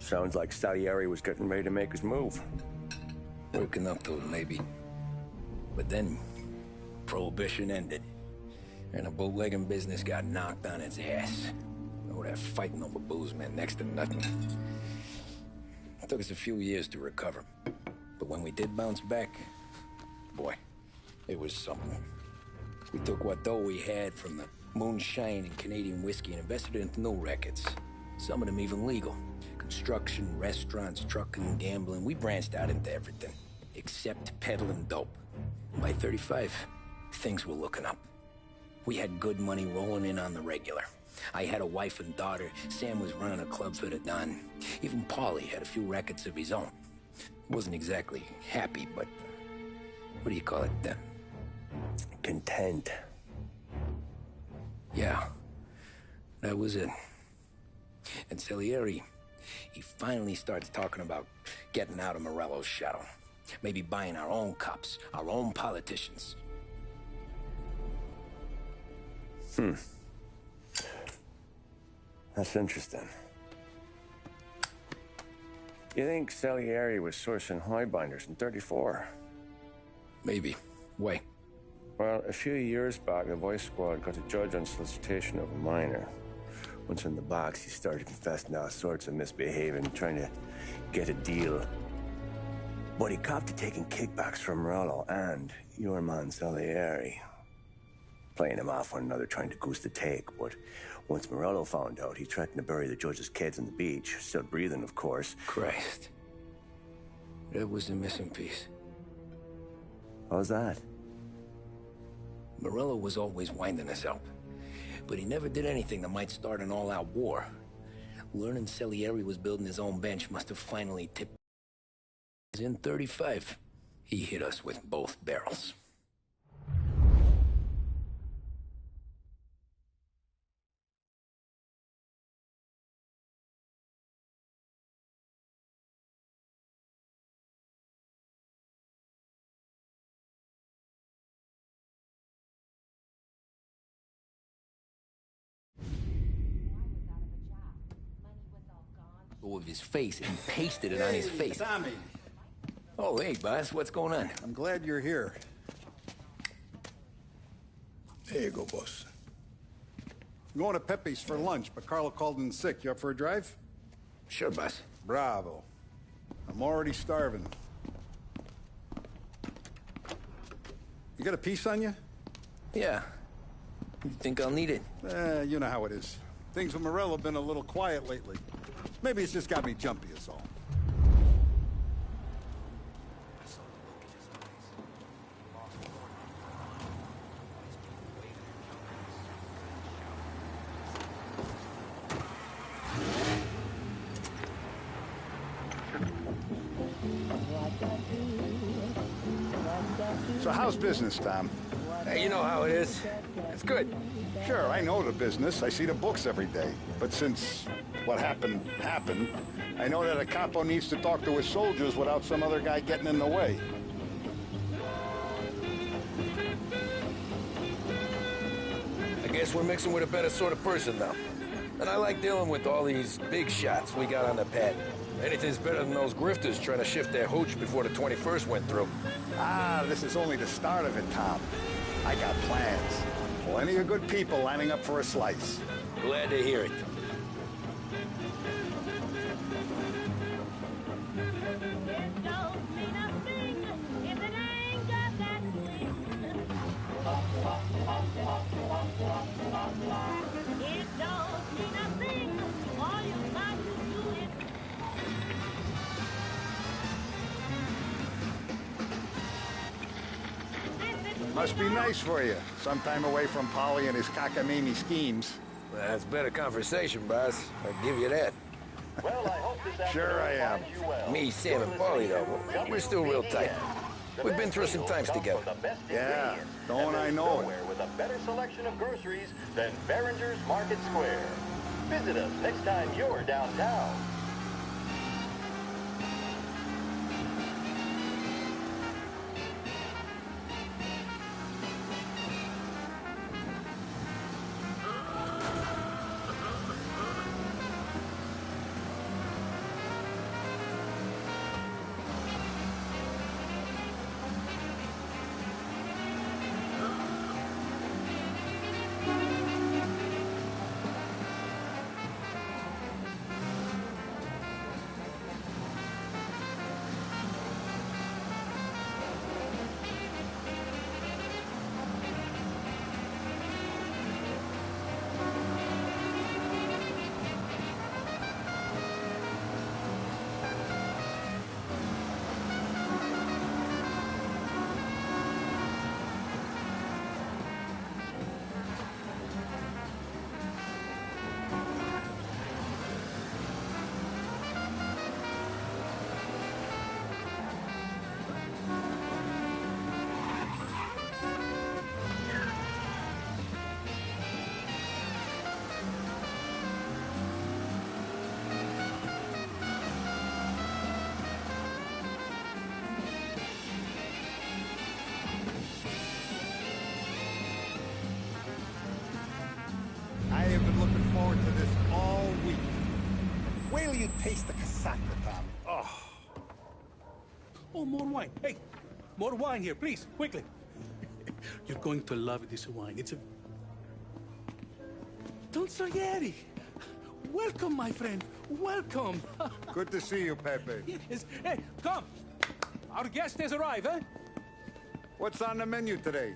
Sounds like Salieri was getting ready to make his move. Working up to it, maybe. But then, Prohibition ended. And the bootlegging business got knocked on its ass. Oh, that fighting over booze meant next to nothing. It took us a few years to recover. But when we did bounce back, boy, it was something. We took what dough we had from the moonshine and Canadian whiskey and invested it into new rackets. Some of them even legal. Construction, restaurants, trucking, gambling. We branched out into everything, except peddling dope. By 35, things were looking up. We had good money rolling in on the regular. I had a wife and daughter. Sam was running a club for the Don. Even Paulie had a few rackets of his own. Wasn't exactly happy, but what do you call it? Content. Yeah, that was it. And Salieri, he finally starts talking about getting out of Morello's shadow. Maybe buying our own cops, our own politicians. That's interesting. You think Salieri was sourcing highbinders in 34? Maybe. Why? Well, a few years back, the Vice Squad got a judge on solicitation of a minor. Once in the box, he started confessing all sorts of misbehaving, trying to get a deal. But he copped to taking kickbacks from Morello and your man Salieri. Playing him off one another, trying to goose the take. But once Morello found out, he threatened to bury the judge's kids on the beach. Still breathing, of course. Christ. That was the missing piece. How's that? Morello was always winding us up. But he never did anything that might start an all-out war. Learning Salieri was building his own bench must have finally tipped. In 35, he hit us with both barrels. Of his face and pasted it on his face. Tommy. Oh, hey, boss, what's going on? I'm glad you're here. There you go, boss. I'm going to Pepe's for lunch, but Carlo called in sick. You up for a drive? Sure, boss. Bravo. I'm already starving. You got a piece on you? Yeah. You think I'll need it? You know how it is. Things with Morello have been a little quiet lately. Maybe it's just got me jumpy is all. So how's business, Tom? Hey, you know how it is. It's good. Sure, I know the business. I see the books every day. But since what happened, I know that a capo needs to talk to his soldiers without some other guy getting in the way. I guess we're mixing with a better sort of person now. And I like dealing with all these big shots we got on the pad. Anything's better than those grifters trying to shift their hooch before the 21st went through. Ah, this is only the start of it, Tom. I got plans. Plenty of good people lining up for a slice. Glad to hear it. Must be nice for you. Some time away from Polly and his cockamamie schemes. That's better conversation, boss. I'll give you that. Well, I hope this Sure I am. finds you well. Me, Sam, and Paulie, though, we're still real tight. We've been through some times together. Yeah, don't I know it. Nowhere with a better selection of groceries than Behringer's Market Square. Visit us next time you're downtown. me taste the casaca, Tom. Oh. Oh, more wine. Hey, more wine here, please, quickly. You're going to love this wine. It's a... Don Salieri. Welcome, my friend. Welcome. Good to see you, Pepe. Yes. Hey, come. Our guest has arrived, eh? What's on the menu today?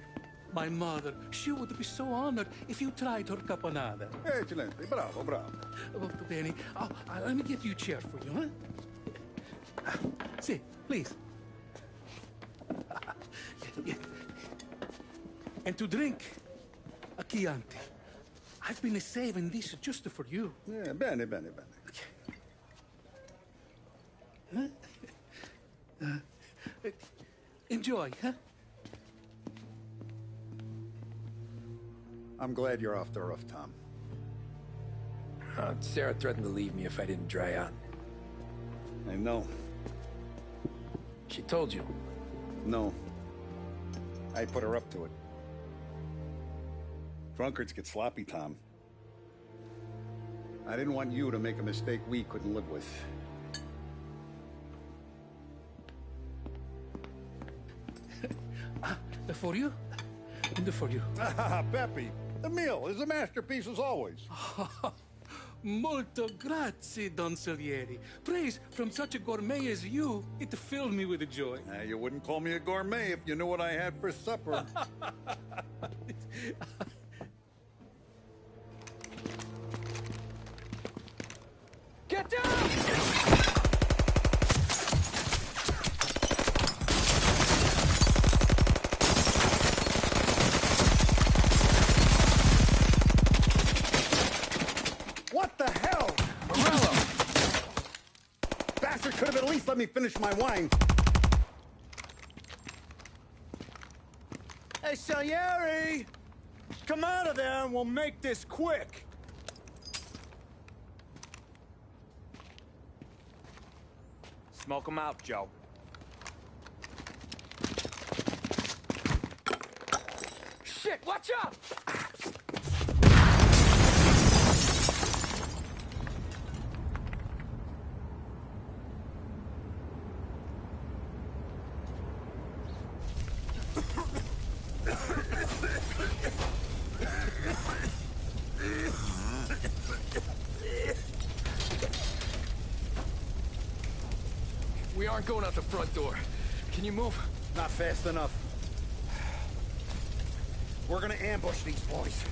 My mother, she would be so honored if you tried her caponata. Excellent. Bravo, bravo. Molto bene. Oh, let me get you a chair for you, huh? Sit, please. And to drink, a Chianti. I've been saving this just for you. Yeah, bene, bene, bene. Enjoy, huh? I'm glad you're off the roof, Tom. Sarah threatened to leave me if I didn't dry out. I know. She told you. No. I put her up to it. Drunkards get sloppy, Tom. I didn't want you to make a mistake we couldn't live with. For you? And for you. Ah, Pepe, the meal is a masterpiece as always. Molto grazie, Don Salieri. Praise from such a gourmet as you, it filled me with joy. You wouldn't call me a gourmet if you knew what I had for supper. Get down! What the hell? Morello! Bastard could have at least let me finish my wine. Hey, Salieri! Come out of there and we'll make this quick. Smoke them out, Joe. Shit, watch out! We aren't going out the front door. Can you move? Not fast enough. We're gonna ambush these boys.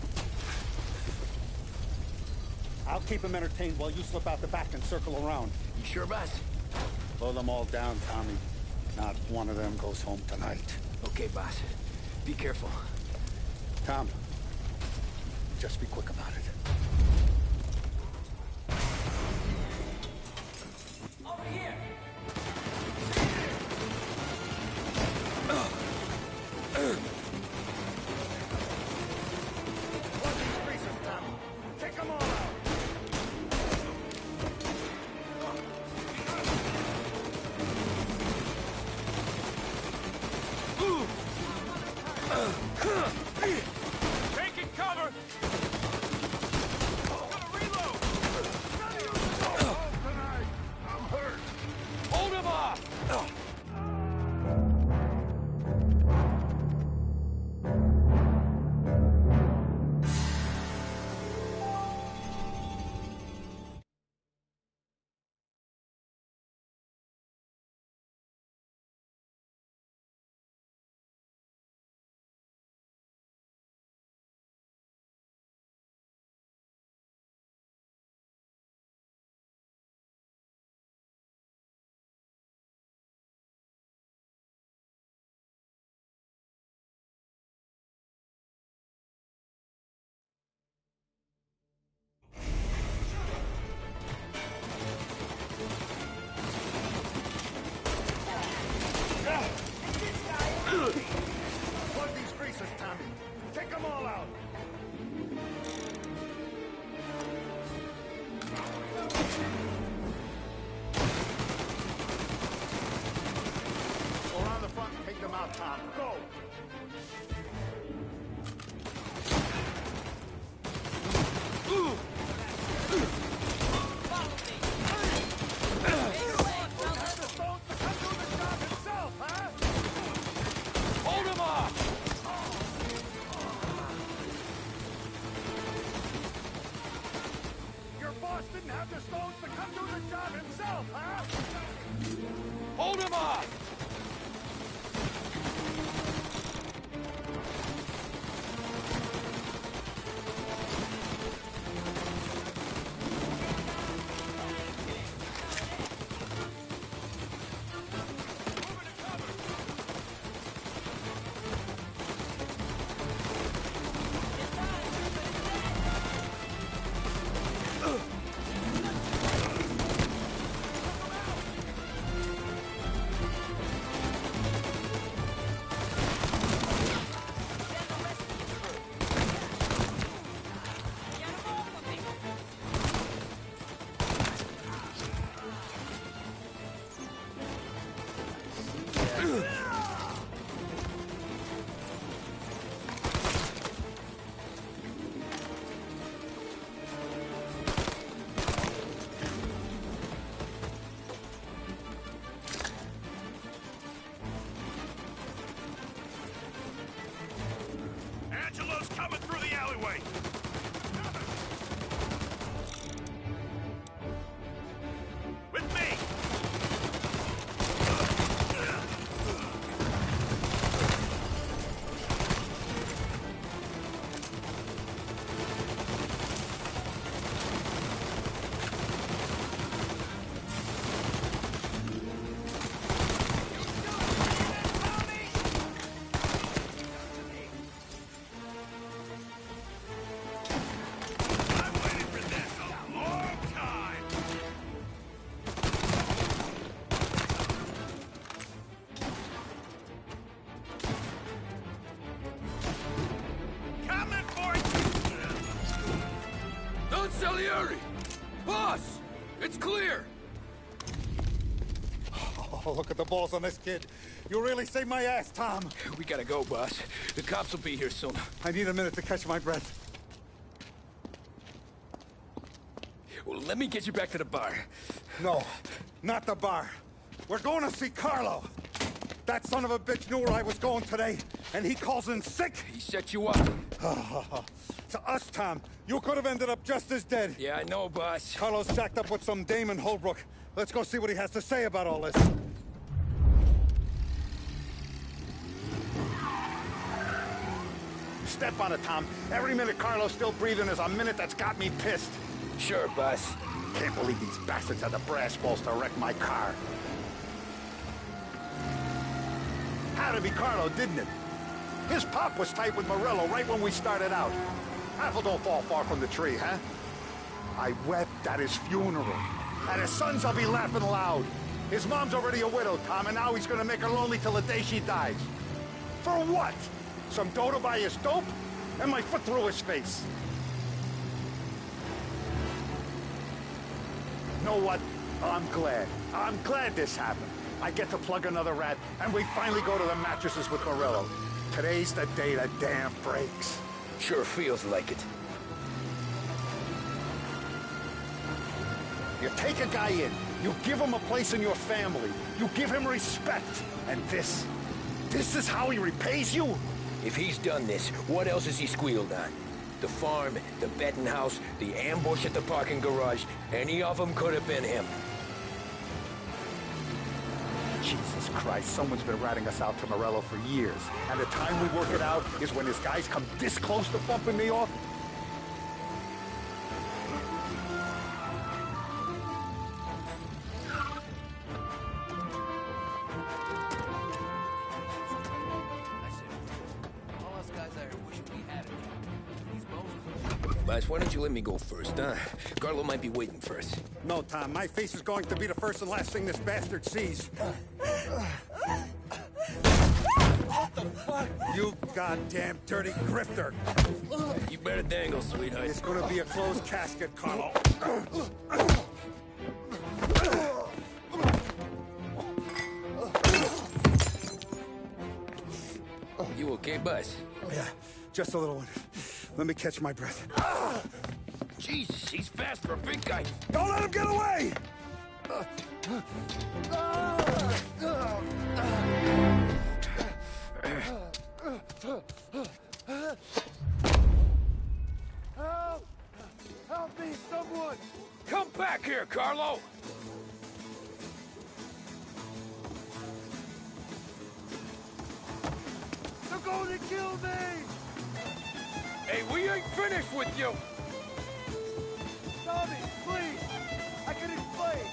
I'll keep them entertained while you slip out the back and circle around. You sure, boss? Blow them all down, Tommy. Not one of them goes home tonight. Okay, boss. Be careful. Tom, just be quick about it. Over here! Plug these greasers, Tommy. Take them all out. Taking cover! didn't have the stones to come do the job himself, huh? Hold him off! Coming through the alleyway! With me! Boss! It's clear! Oh, look at the balls on this kid. You really saved my ass, Tom. We gotta go, boss. The cops will be here soon. I need a minute to catch my breath. Well, let me get you back to the bar. No, not the bar. We're going to see Carlo. That son of a bitch knew where I was going today, and he calls in sick. He set you up. To us, Tom. You could have ended up just as dead. Yeah, I know, boss. Carlo's jacked up with some dame in Holbrook. Let's go see what he has to say about all this. Step on it, Tom. Every minute Carlo's still breathing is a minute that's got me pissed. Sure, boss. Can't believe these bastards had the brass balls to wreck my car. Had to be Carlo, didn't it? His pop was tight with Morello right when we started out. Apple don't fall far from the tree, huh? I wept at his funeral. At his son's, I'll be laughing loud. His mom's already a widow, Tom, and now he's gonna make her lonely till the day she dies. For what? Some dough to buy his dope? And my foot through his face. Know what? I'm glad. I'm glad this happened. I get to plug another rat, and we finally go to the mattresses with Morello. Today's the day the dam breaks. Sure feels like it. You take a guy in, you give him a place in your family, you give him respect, and this is how he repays you? If he's done this, what else has he squealed on? The farm, the betting house, the ambush at the parking garage, any of them could have been him. Jesus Christ, someone's been ratting us out to Morello for years. And the time we work it out is when his guys come this close to bumping me off? Boss, why don't you let me go first, huh? Carlo might be waiting for us. No, Tom. My face is going to be the first and last thing this bastard sees. What the fuck? You goddamn dirty grifter. You better dangle, sweetheart. It's gonna be a closed casket, Carlo. You okay, boss? Yeah, just a little one. Let me catch my breath. Jesus, he's fast for a big guy. Don't let him get away! Help! Help me, someone! Come back here, Carlo! They're going to kill me! Hey, we ain't finished with you! Tommy, please! I can explain!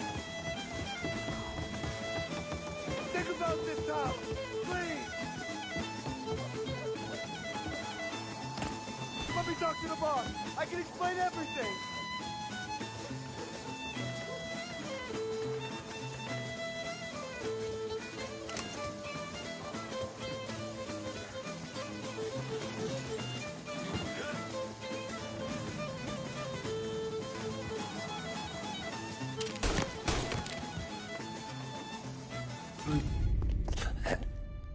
Think about this, Tom! Please! Let me talk to the boss! I can explain everything!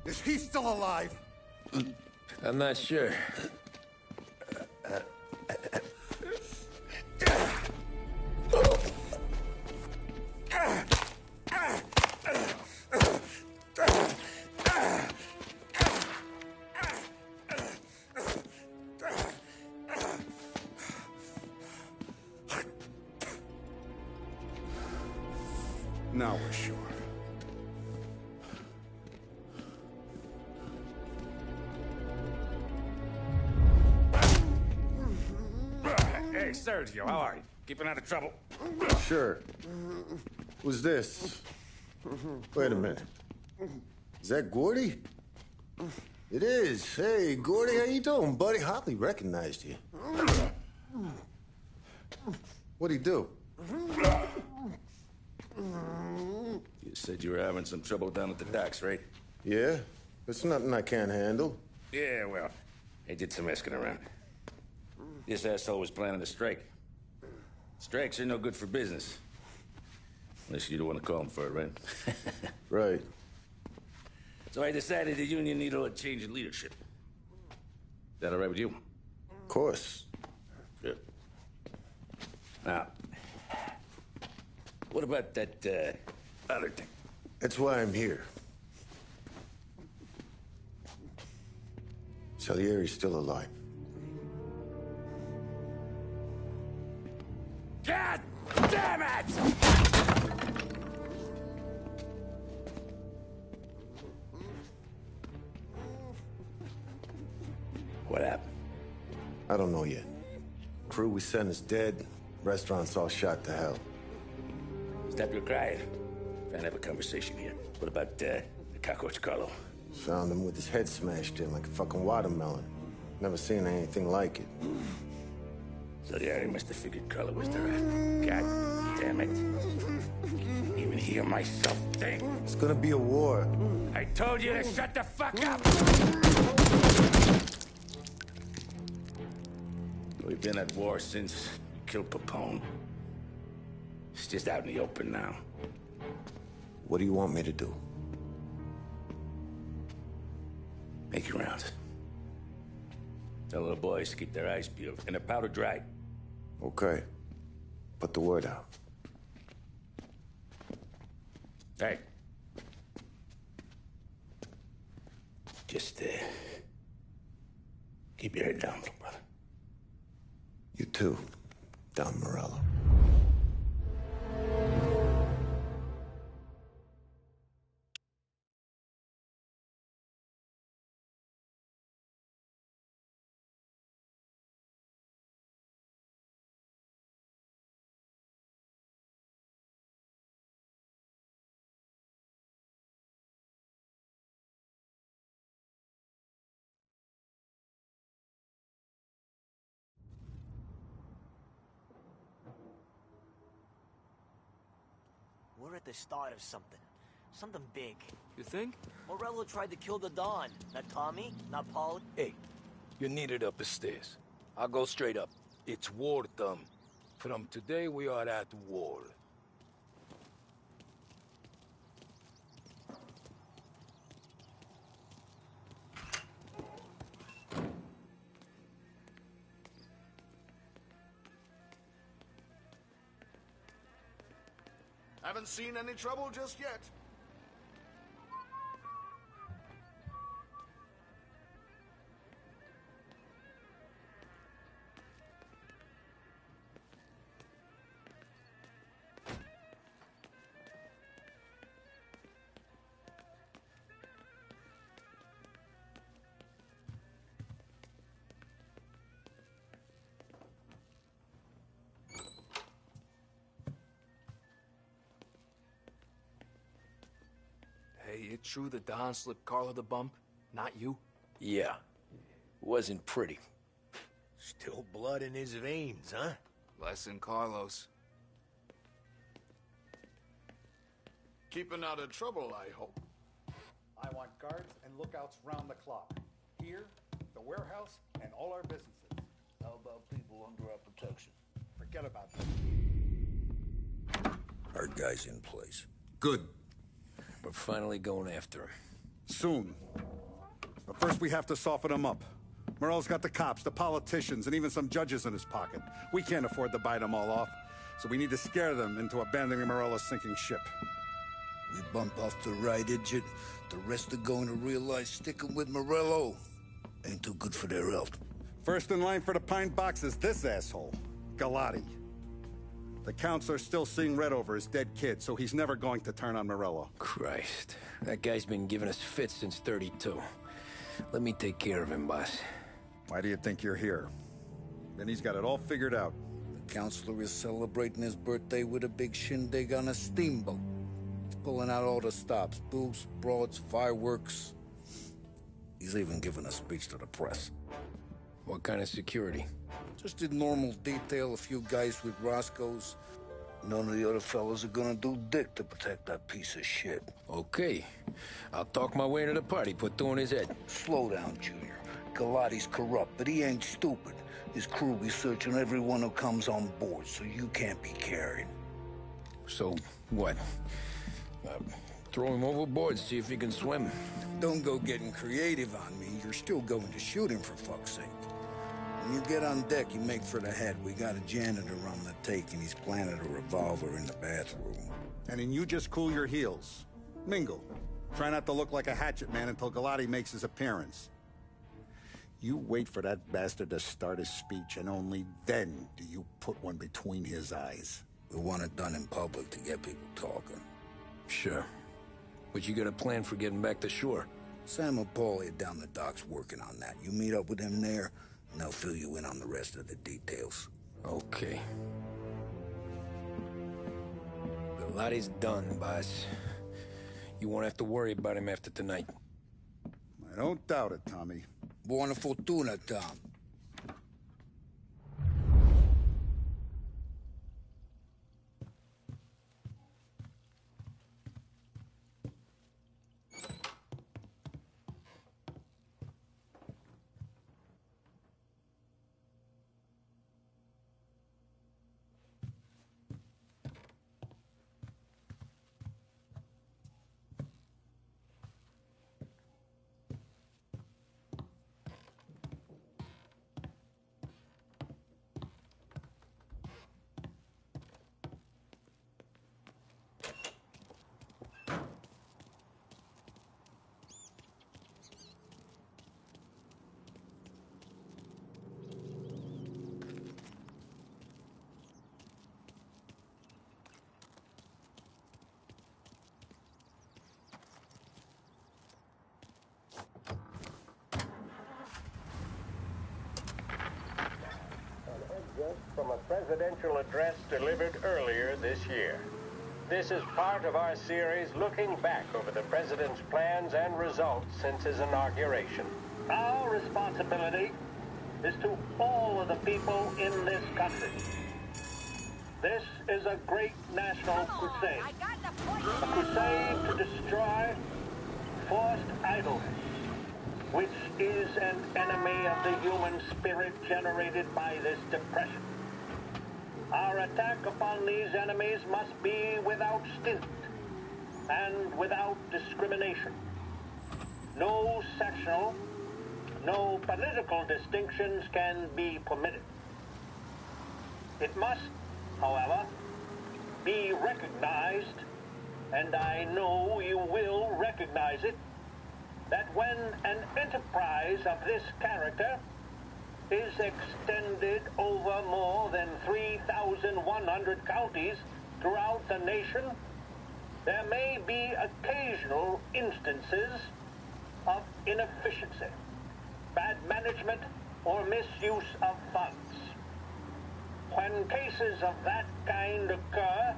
Is he still alive? I'm not sure. Now we're sure. Hey, Sergio, how are you? Keeping out of trouble? Sure. Who's this? Wait a minute. Is that Gordy? It is. Hey, Gordy, how you doing, buddy? Hardly recognized you. What'd he do? You said you were having some trouble down at the docks, right? Yeah? It's nothing I can't handle. Yeah, well, I did some asking around. This asshole was planning a strike. Strikes are no good for business. Unless you don't want to call him for it, right? Right. So I decided the union needed a change in leadership. Is that all right with you? Of course. Good. Now, what about that, other thing? That's why I'm here. Salieri's still alive. God damn it! What happened? I don't know yet. Crew we sent is dead. Restaurant's all shot to hell. Stop your crying. Trying to have a conversation here. What about, the cockroach Carlo? Found him with his head smashed in like a fucking watermelon. Never seen anything like it. So yeah, he must have figured Carlo was the rat. God damn it. Even hear myself think. It's gonna be a war. I told you to shut the fuck up! We've been at war since you killed Papone. It's just out in the open now. What do you want me to do? Make your rounds. Tell the boys to keep their eyes peeled and their powder dry. Okay. Put the word out. Hey. Just, keep your head down, little brother. You too, Don Morello. We're at the start of something. Something big. You think? Morello tried to kill the Don. Not Tommy, not Paul. Hey, you're needed up the stairs. I'll go straight up. It's war time. From today, we are at war. Haven't seen any trouble just yet. Hey, it true that Don slipped Carlo the bump? Not you? Yeah. Wasn't pretty. Still blood in his veins, huh? Less than Carlos. Keeping out of trouble, I hope. I want guards and lookouts round the clock. Here, the warehouse, and all our businesses. How about people under our protection? Forget about that. Our guy's in place. Good. We're finally going after him. Soon. But first we have to soften him up. Morello's got the cops, the politicians, and even some judges in his pocket. We can't afford to bite them all off, so we need to scare them into abandoning Morello's sinking ship. We bump off the right idiot. The rest are going to realize sticking with Morello ain't too good for their health. First in line for the pine box is this asshole, Galati. The counselor's still seeing red over his dead kid, so he's never going to turn on Morello. Christ. That guy's been giving us fits since 32. Let me take care of him, boss. Why do you think you're here? Then he's got it all figured out. The counselor is celebrating his birthday with a big shindig on a steamboat. He's pulling out all the stops, booze, broads, fireworks. He's even giving a speech to the press. What kind of security? Just in normal detail, a few guys with Roscoe's. None of the other fellas are gonna do dick to protect that piece of shit. Okay. I'll talk my way into the party, put two in his head. Slow down, Junior. Galati's corrupt, but he ain't stupid. His crew be searching everyone who comes on board, so you can't be carried. So, what? Throw him overboard, see if he can swim. Don't go getting creative on me. You're still going to shoot him, for fuck's sake. When you get on deck, you make for the head. We got a janitor on the take, and he's planted a revolver in the bathroom. And then you just cool your heels. Mingle. Try not to look like a hatchet man until Galati makes his appearance. You wait for that bastard to start his speech, and only then do you put one between his eyes. We want it done in public to get people talking. Sure. But you got a plan for getting back to shore? Sam and Paulie are down the docks working on that. You meet up with them there, and they'll fill you in on the rest of the details. Okay. Galati's done, boss. You won't have to worry about him after tonight. I don't doubt it, Tommy. Buona fortuna, Tom. From a presidential address delivered earlier this year. This is part of our series looking back over the president's plans and results since his inauguration. Our responsibility is to all of the people in this country. This is a great national crusade. A crusade to destroy forced idleness, which is an enemy of the human spirit generated by this depression. Our attack upon these enemies must be without stint and without discrimination. No sectional, no political distinctions can be permitted. It must, however, be recognized, and I know you will recognize it, that when an enterprise of this character is extended over more than 3,100 counties throughout the nation, there may be occasional instances of inefficiency, bad management, or misuse of funds. When cases of that kind occur,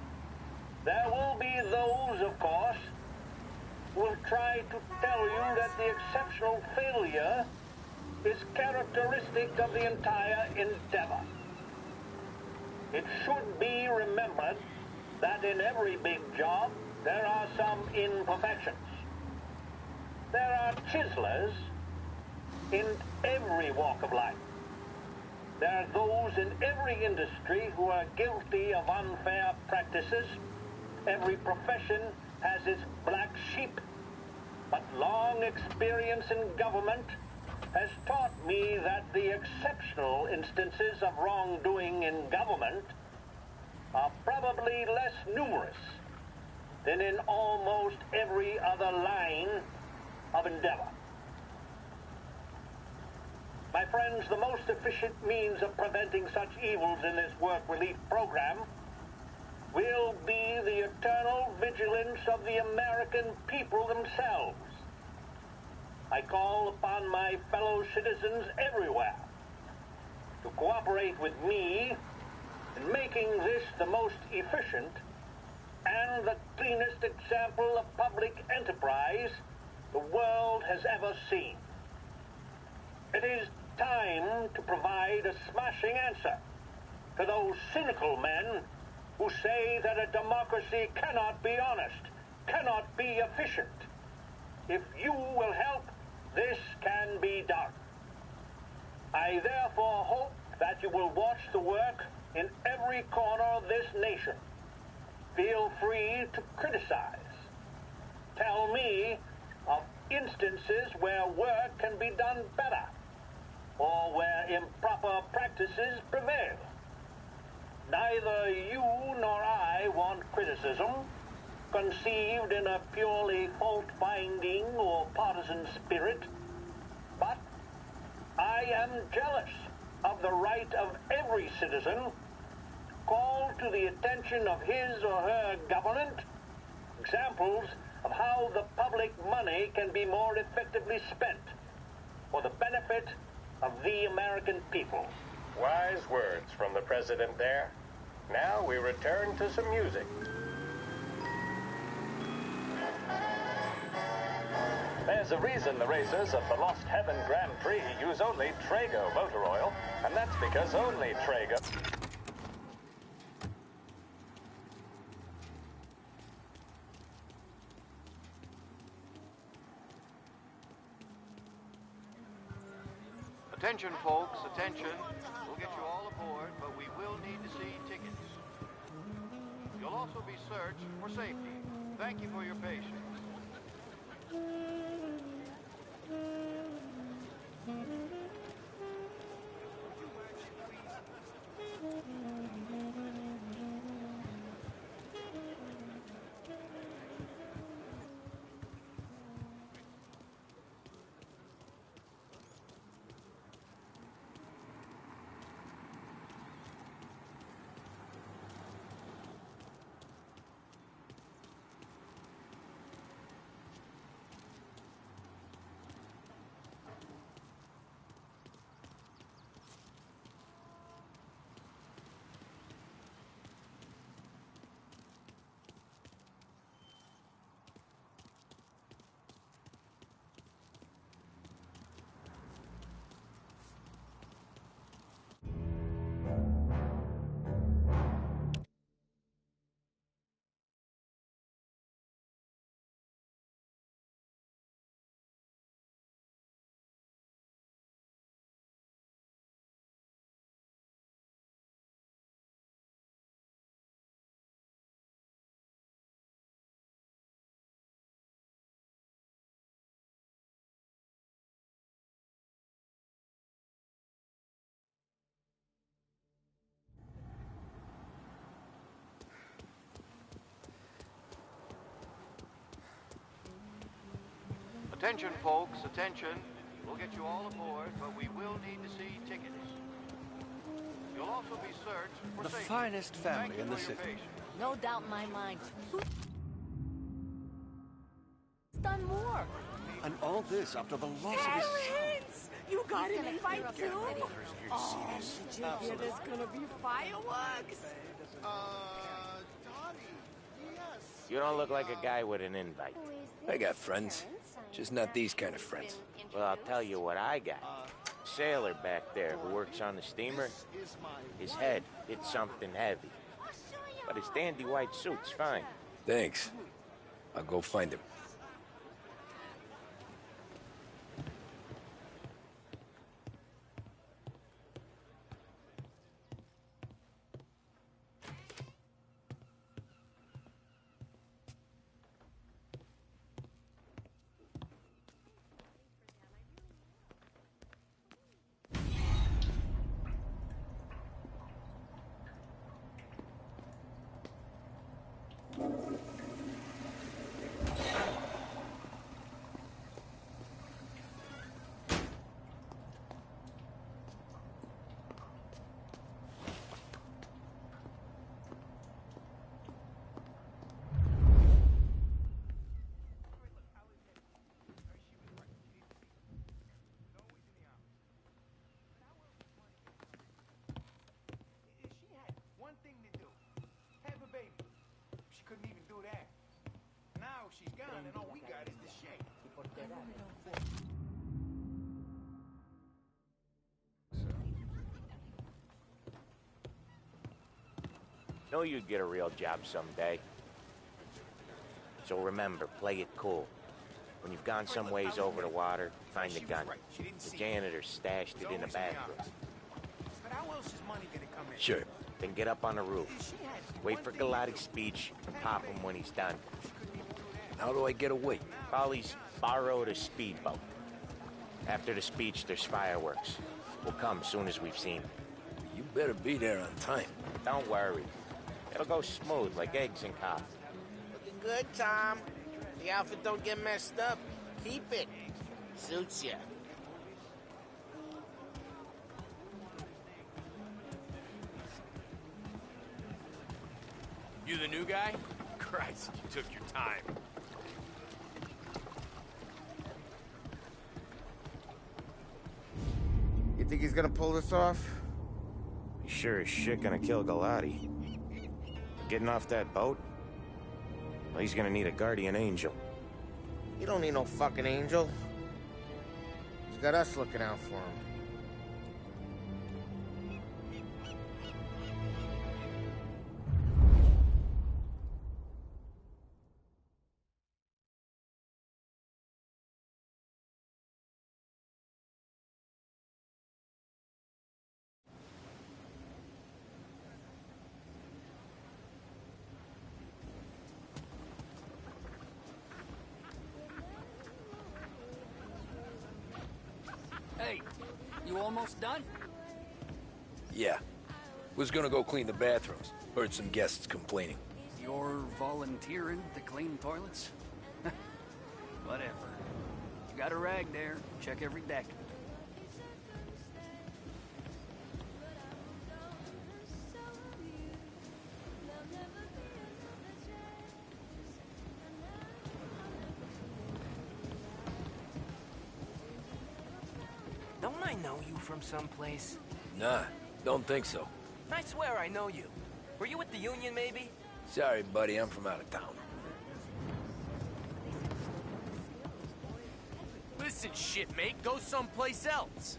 there will be those, of course, will try to tell you that the exceptional failure is characteristic of the entire endeavor. It should be remembered that in every big job, there are some imperfections. There are chiselers in every walk of life. There are those in every industry who are guilty of unfair practices. Every profession has its black sheep. But long experience in government has taught me that the exceptional instances of wrongdoing in government are probably less numerous than in almost every other line of endeavor. My friends, the most efficient means of preventing such evils in this work relief program will be the eternal vigilance of the American people themselves. I call upon my fellow citizens everywhere to cooperate with me in making this the most efficient and the cleanest example of public enterprise the world has ever seen. It is time to provide a smashing answer to those cynical men who say that a democracy cannot be honest, cannot be efficient. If you will help, this can be done. I therefore hope that you will watch the work in every corner of this nation. Feel free to criticize. Tell me of instances where work can be done better, or where improper practices prevail. Neither you nor I want criticism, conceived in a purely fault-finding or partisan spirit, but I am jealous of the right of every citizen called to the attention of his or her government examples of how the public money can be more effectively spent for the benefit of the American people. Wise words from the president there. Now we return to some music. There's a reason the racers of the Lost Heaven Grand Prix use only Traeger motor oil, and that's because only Traeger... Attention, folks, attention. We'll get you all aboard, but we will need to see tickets. You'll also be searched for safety. Thank you for your patience. Attention, folks, attention. We'll get you all aboard, but we will need to see tickets. You'll also be searched for the safety. finest family in the city. No doubt in my mind. Who's done more? And all this after the loss of his Terrence! You got an invite too? Oh, did you hear there's gonna be fireworks? Dottie, yes. You don't look like a guy with an invite. I got friends. Just not these kind of friends. Well, I'll tell you what I got. Sailor back there who works on the steamer. His head hit something heavy. But his dandy white suit's fine. Thanks. I'll go find him. Know you'd get a real job someday. So remember, play it cool. When you've gone some ways over the water, find the gun. The janitor stashed it in the bathroom. Sure. Then get up on the roof. Wait for Galati's speech and pop him when he's done. How do I get away? Polly's borrowed a speedboat. After the speech, there's fireworks. We'll come soon as we've seen. You better be there on time. Don't worry. It'll go smooth like eggs and coffee. Looking good, Tom. The outfit don't get messed up. Keep it. Suits ya. You the new guy? Christ, you took your time. You think he's gonna pull this off? He's sure as shit gonna kill Galati. Getting off that boat? Well, he's gonna need a guardian angel. You don't need no fucking angel. He's got us looking out for him. Hey, you almost done? Yeah. Was gonna go clean the bathrooms. Heard some guests complaining. You're volunteering to clean toilets? Whatever. You got a rag there. Check every deck. Don't I know you from someplace? Nah, don't think so. I swear I know you. Were you with the Union, maybe? Sorry, buddy, I'm from out of town. Listen, shitmate, go someplace else.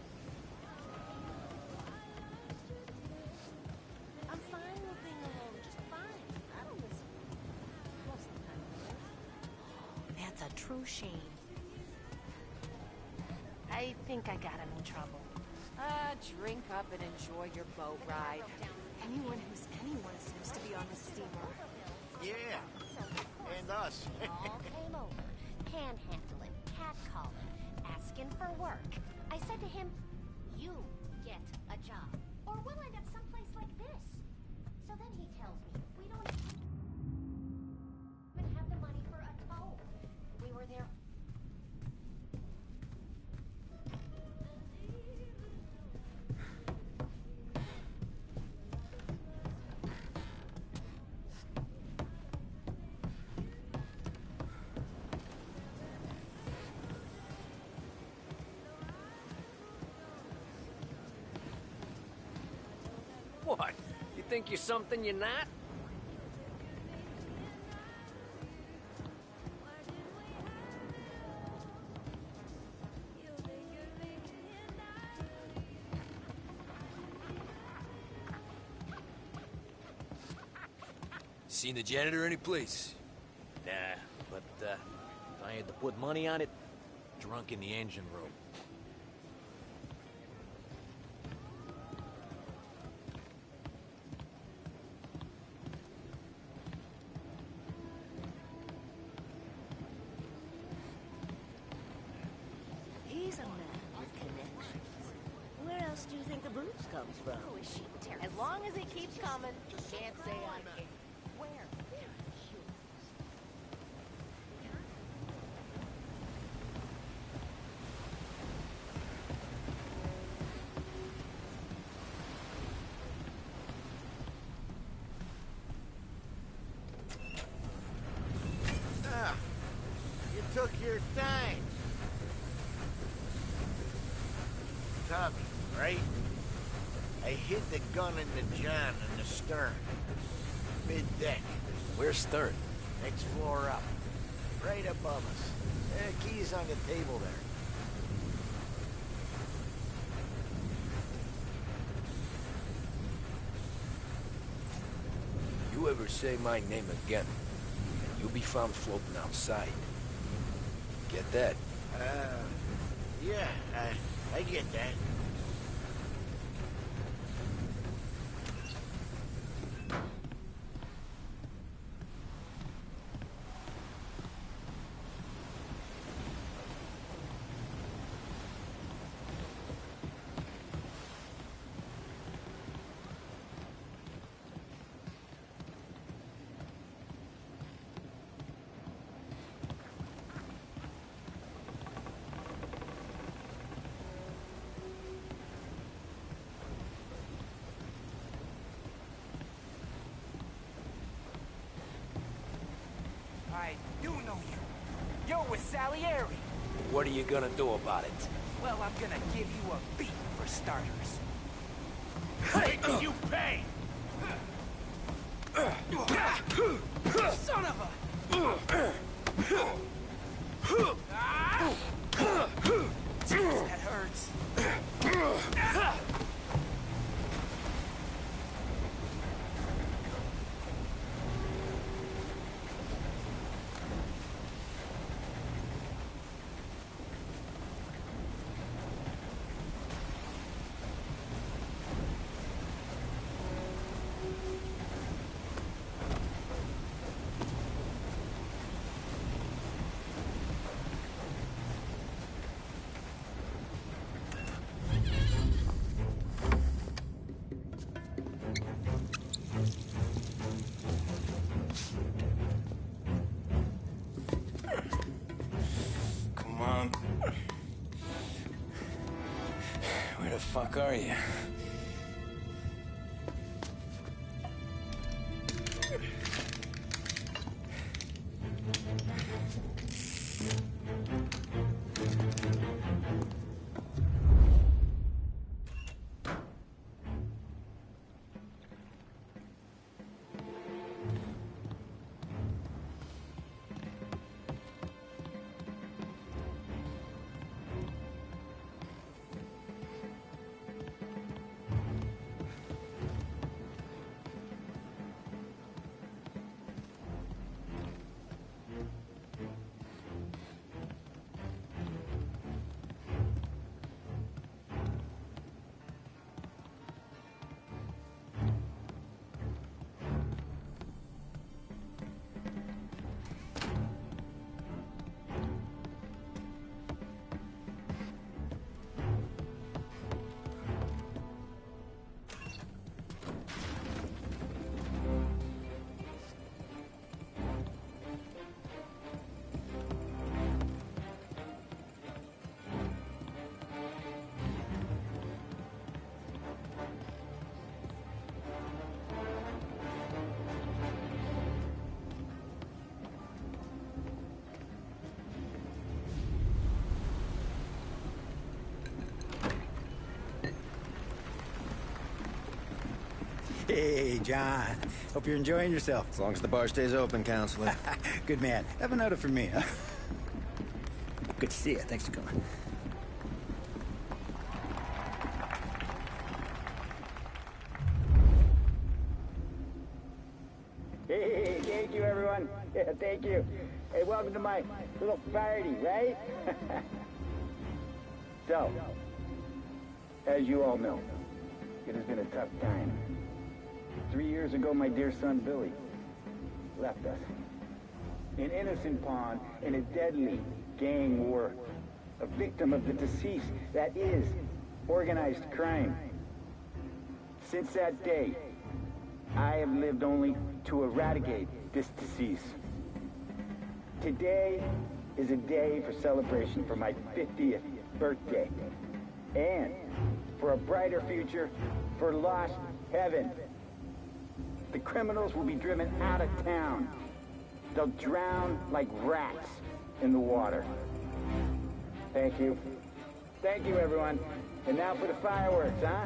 I'm fine with being alone, just fine. I don't miss most of the time. That's a true shame. I think I got him in trouble. Drink up and enjoy your boat ride. Anyone who's anyone seems to be on the steamer. Yeah, and us. All came over, panhandling, catcalling, asking for work. I said to him, you get a job, or we'll end up someplace like this. So then he tells me, we don't even have the money for a tow. We were there. What? You think you're something you're not? Seen the janitor any place? Nah, but if I had to put money on it, drunk in the engine room. He's a man with connections. Where else do you think the booze comes from? Oh, is she terrible? As long as it keeps coming, can't say I can't. Where? Ah, you took your time. Tommy, right? I hid the gun in the john in the stern. Mid-deck. Where's stern? Next floor up. Right above us. Keys on the table there. You ever say my name again, and you'll be found floating outside. Get that? Yeah, I get that. I do know you. You're with Salieri. What are you gonna do about it? Well, I'm gonna give you a beat for starters. Wait till you pay! Son of a... Jeez, that hurts. Come on. Where the fuck are you? Hey, John. Hope you're enjoying yourself. As long as the bar stays open, Counselor. Good man. Have another for me, huh? Good to see you. Thanks for coming. Hey, Thank you, everyone. Yeah, thank you. Hey, welcome to my little party, right? So, as you all know, it has been a tough time. 3 years ago, my dear son Billy left us. An innocent pawn in a deadly gang war. A victim of the deceased that is organized crime. Since that day, I have lived only to eradicate this disease. Today is a day for celebration for my 50th birthday. And for a brighter future for lost heaven. The criminals will be driven out of town. They'll drown like rats in the water. Thank you. Thank you, everyone. And now for the fireworks, huh?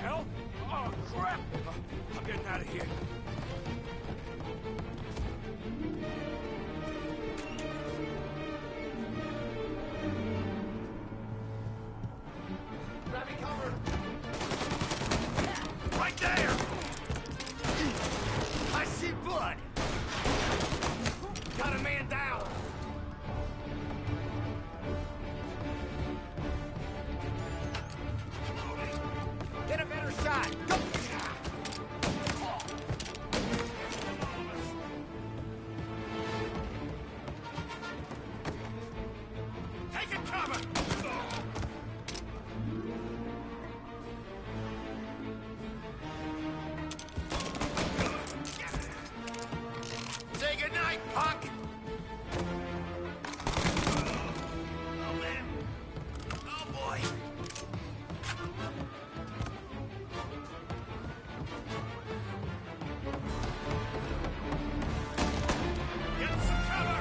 hell? Oh, crap! I'm getting out of here. Grab me cover! Right there! I see blood! Got a man down! Get a better shot! Go! Take it cover! Say goodnight, punk! Oh, man. Oh, boy. Get some cover!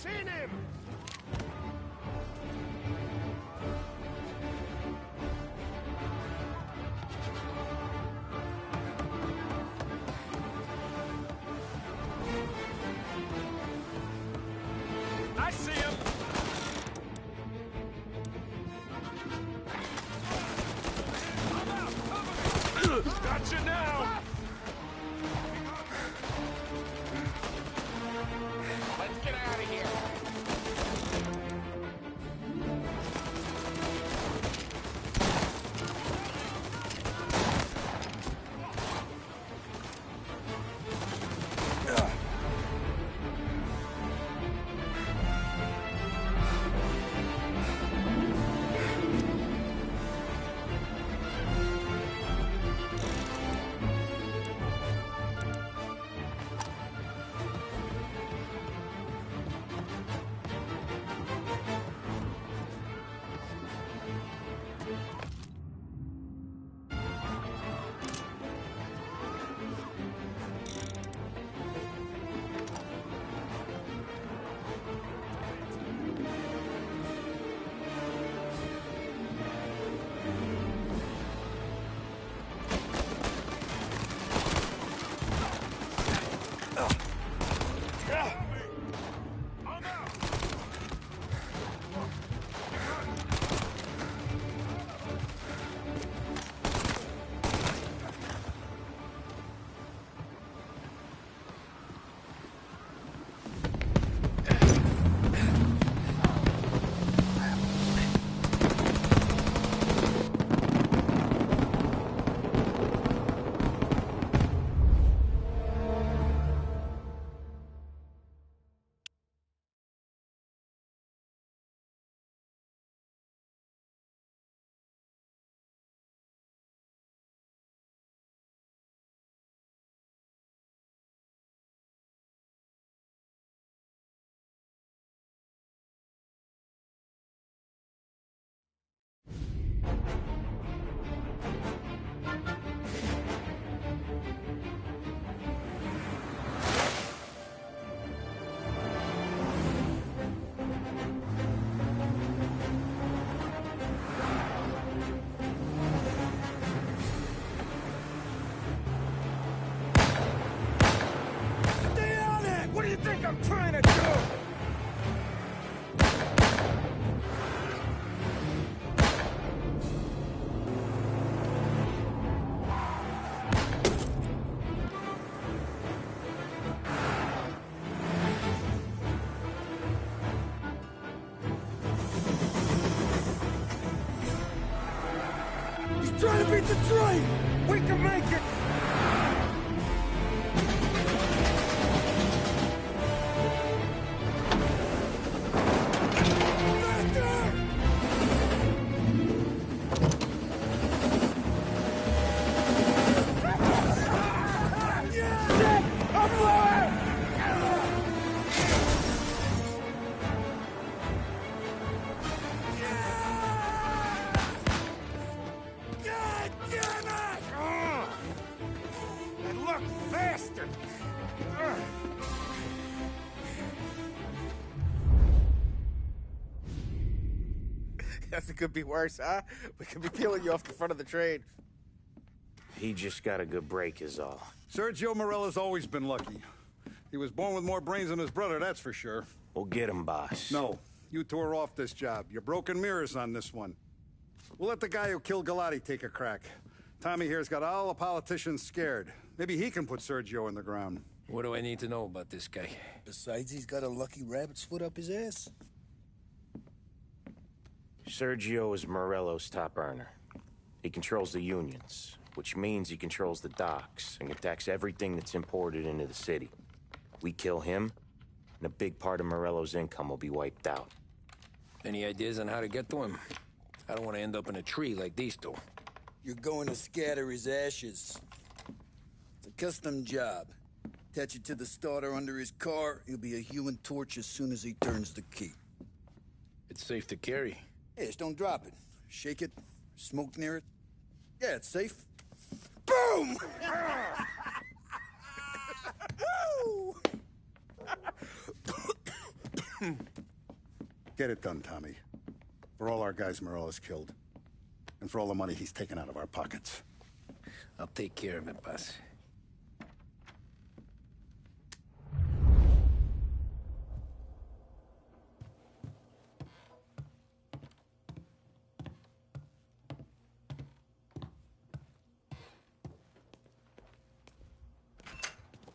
Seen him! I see him! I'm out! Cover me! Gotcha now! Let's get out of here! Trying to beat the train! We can make it! It could be worse, huh? We could be peeling you off the front of the train. He just got a good break is all. Sergio Morella's always been lucky. He was born with more brains than his brother, that's for sure. We'll get him, boss. No, you tore off this job. You're broken mirrors on this one. We'll let the guy who killed Galati take a crack. Tommy here's got all the politicians scared. Maybe he can put Sergio in the ground. What do I need to know about this guy? Besides, he's got a lucky rabbit's foot up his ass. Sergio is Morello's top earner. He controls the unions, which means he controls the docks and can tax everything that's imported into the city. We kill him, and a big part of Morello's income will be wiped out. Any ideas on how to get to him? I don't want to end up in a tree like these two. You're going to scatter his ashes. It's a custom job. Attach it to the starter under his car. He'll be a human torch as soon as he turns the key. It's safe to carry. Yeah, just don't drop it. Shake it, smoke near it. Yeah, it's safe. Boom! Get it done, Tommy. For all our guys Morella's killed. And for all the money he's taken out of our pockets. I'll take care of it, boss.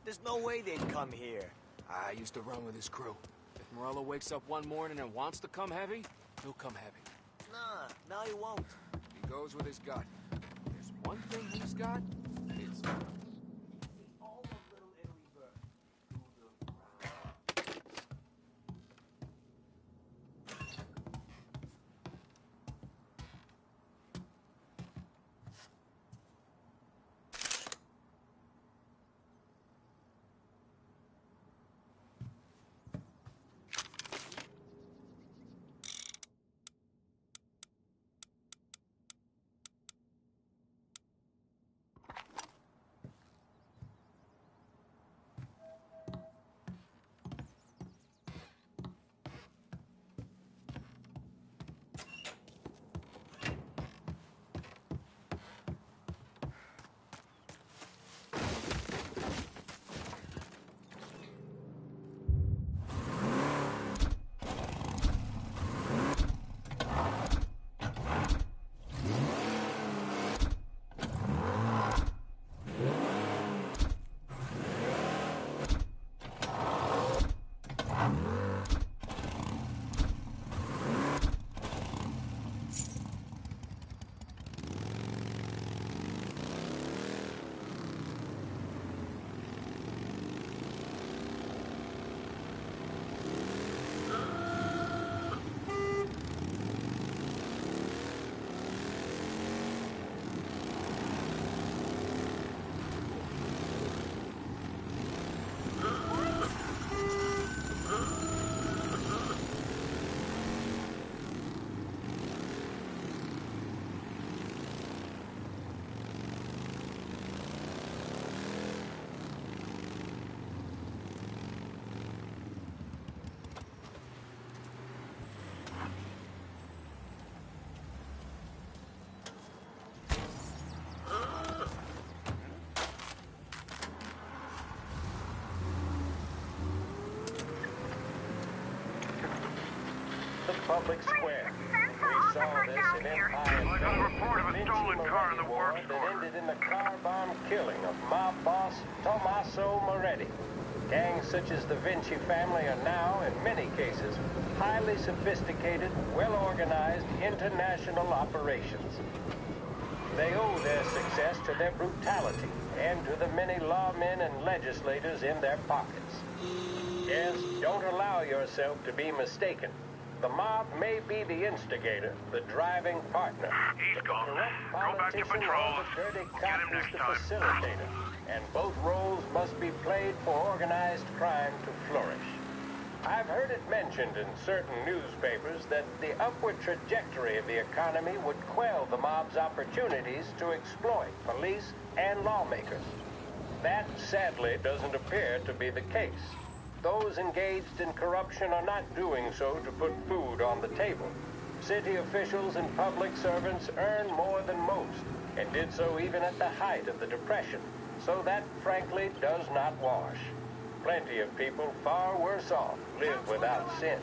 There's no way they'd come here. I used to run with his crew. If Morello wakes up one morning and wants to come heavy, he'll come heavy. Nah, no he won't. He goes with his gut. There's one thing he's got, it's... Public square. We saw this in Empire. I got a report of a stolen car in the works that ended in the car bomb killing of mob boss Tommaso Moretti. Gangs such as the Vinci family are now, in many cases, highly sophisticated, well-organized international operations. They owe their success to their brutality and to the many lawmen and legislators in their pockets. Yes, don't allow yourself to be mistaken. The mob may be the instigator, the driving partner. He's gone. Go back to patrol. The dirty We'll cop get him is next the time. facilitator, and both roles must be played for organized crime to flourish. I've heard it mentioned in certain newspapers that the upward trajectory of the economy would quell the mob's opportunities to exploit police and lawmakers. That, sadly, doesn't appear to be the case. Those engaged in corruption are not doing so to put food on the table. City officials and public servants earn more than most, and did so even at the height of the Depression. So that, frankly, does not wash. Plenty of people far worse off live without sin.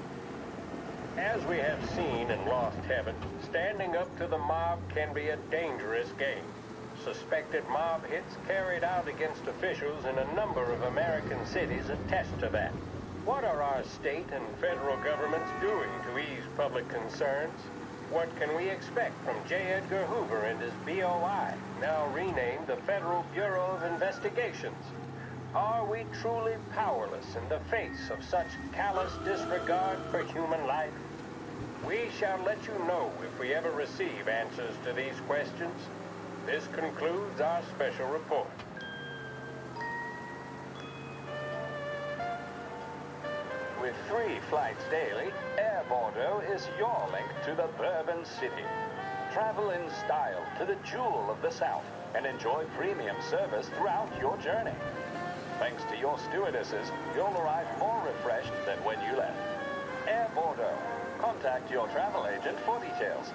As we have seen in Lost Heaven, standing up to the mob can be a dangerous game. Suspected mob hits carried out against officials in a number of American cities attest to that. What are our state and federal governments doing to ease public concerns? What can we expect from J. Edgar Hoover and his BOI, now renamed the Federal Bureau of Investigations? Are we truly powerless in the face of such callous disregard for human life? We shall let you know if we ever receive answers to these questions. This concludes our special report. With 3 flights daily, Air Bordeaux is your link to the Bourbon City. Travel in style to the jewel of the South and enjoy premium service throughout your journey. Thanks to your stewardesses, you'll arrive more refreshed than when you left. Air Bordeaux. Contact your travel agent for details.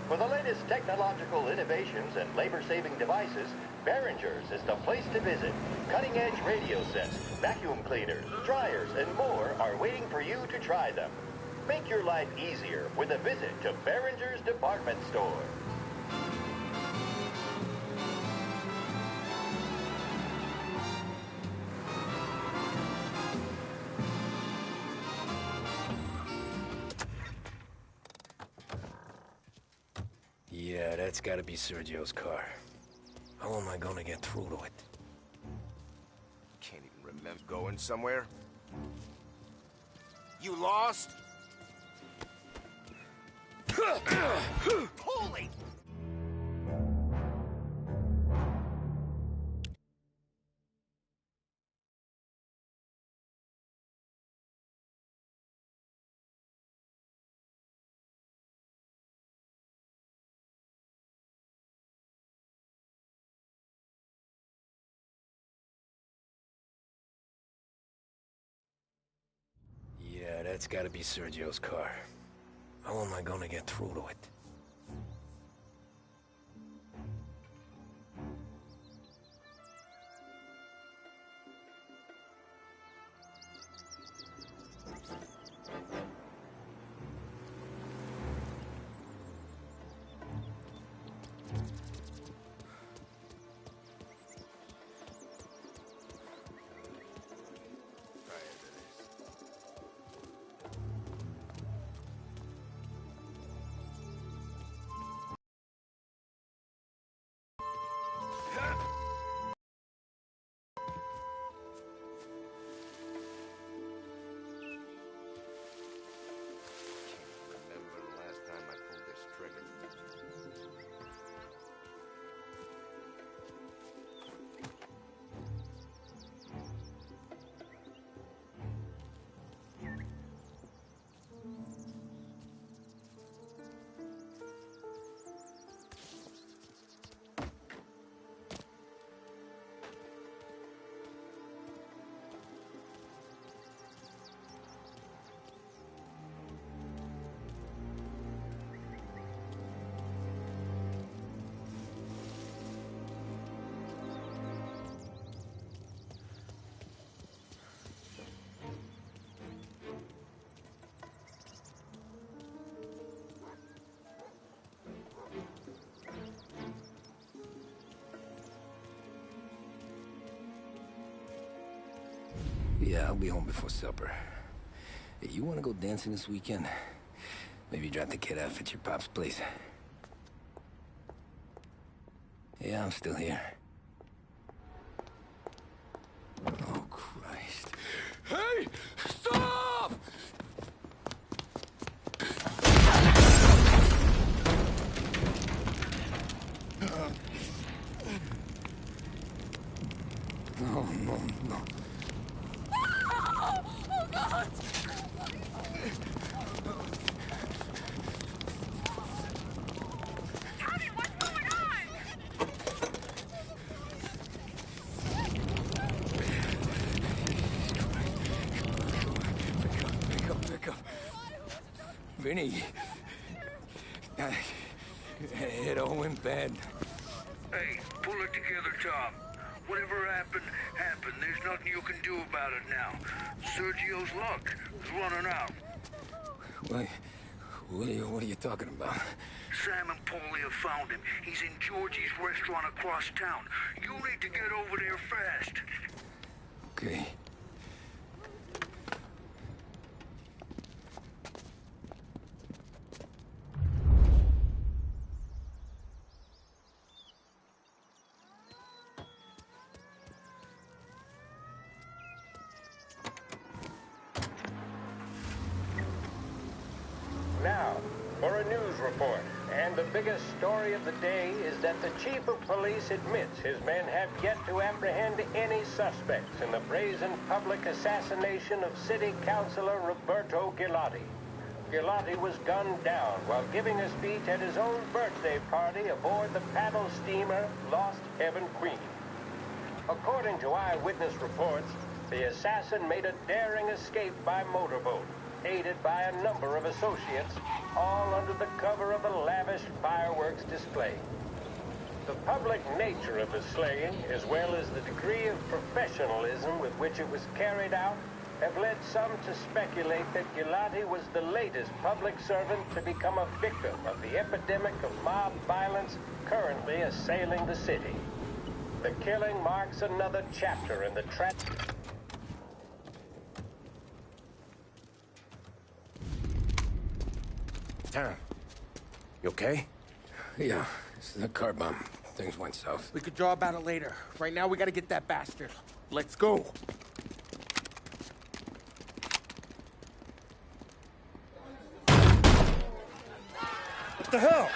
For the latest technological innovations and labor-saving devices, Behringer's is the place to visit. Cutting-edge radio sets, vacuum cleaners, dryers, and more are waiting for you to try them. Make your life easier with a visit to Behringer's department store. Yeah, that's gotta be Sergio's car. How am I gonna get through to it? Can't even remember going somewhere. You lost? Holy! Yeah, that's gotta be Sergio's car. How am I gonna get through to it? Yeah, I'll be home before supper. Hey, you wanna go dancing this weekend? Maybe drop the kid off at your pop's place. Yeah, I'm still here. Oh, Christ. Hey! Stop! No, no, no. Oh, God! Tommy, what's going on? Pick up. Vinny. It all went bad. Hey, pull it together, Tom. Whatever happened, happened. There's nothing you can do about it now. Sergio's luck is running out. What are you talking about? Sam and Paulie have found him. He's in Georgie's restaurant across town. You need to get over there fast. Okay. Now, for a news report. And the biggest story of the day is that the chief of police admits his men have yet to apprehend any suspects in the brazen public assassination of City Councilor Roberto Gilotti. Gilotti was gunned down while giving a speech at his own birthday party aboard the paddle steamer Lost Heaven Queen. According to eyewitness reports, the assassin made a daring escape by motorboat, aided by a number of associates, all under the cover of a lavish fireworks display. The public nature of the slaying, as well as the degree of professionalism with which it was carried out, have led some to speculate that Gilotti was the latest public servant to become a victim of the epidemic of mob violence currently assailing the city. The killing marks another chapter in the Tom, you okay? Yeah, it's a car bomb. Things went south. We could draw about it later. Right now, we gotta get that bastard. Let's go. What the hell?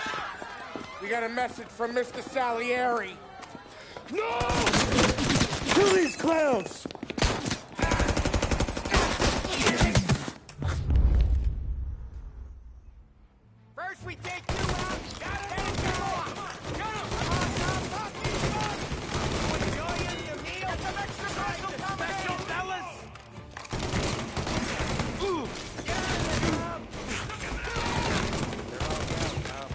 We got a message from Mr. Salieri. No! Kill these clowns! First we take you out, then go on. Get him! Come on, Tom, enjoying your meal? Get some extra special, fellas! Ooh! Get out of there, Tom! They're all down, Tom.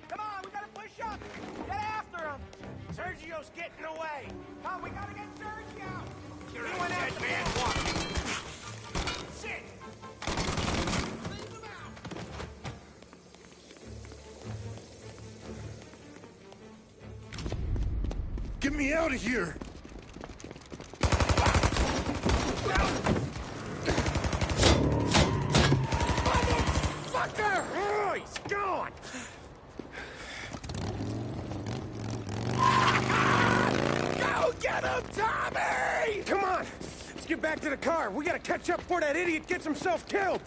Come on, we gotta push up! Get after him! Sergio's getting away! Come, we gotta get Sergio! You're a dead man, what? Shit! Leave him out! Get me out of here! Motherfucker! Oh, he's gone! Go get him, Tommy! Come on! Let's get back to the car. We gotta catch up before that idiot gets himself killed!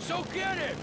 So get it!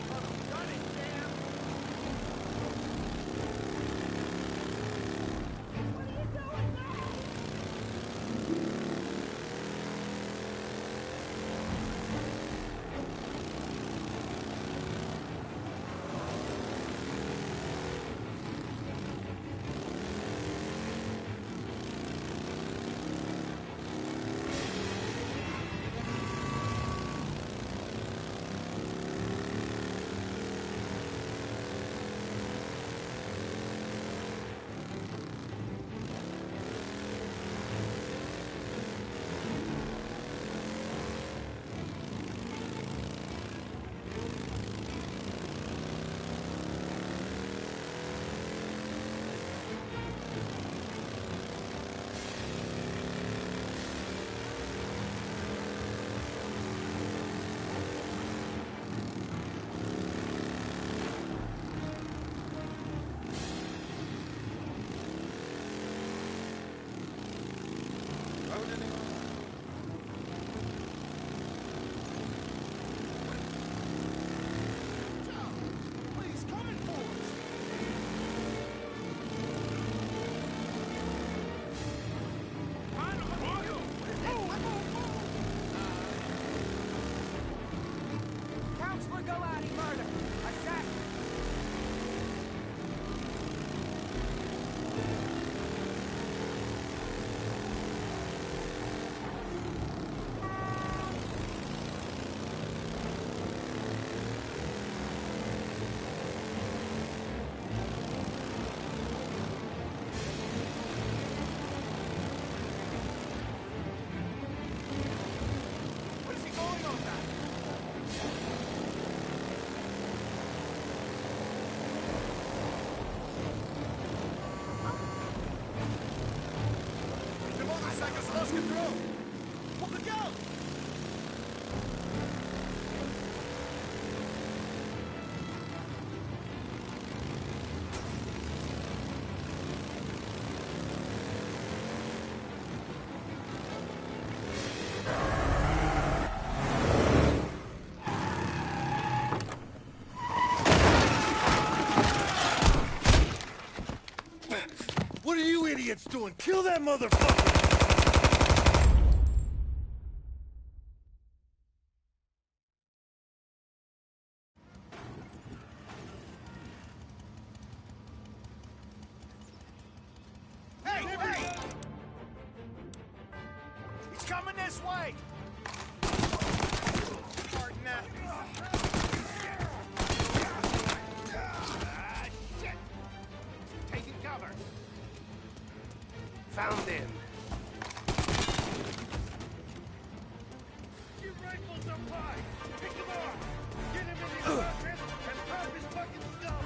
What are you idiots doing? Kill that motherfucker! Hey, hey! He's coming this way! Pardon that. Shit! Taking cover. Found him. Your rifles are fine. Pick him off. Get him in his weapon and pop his fucking skull.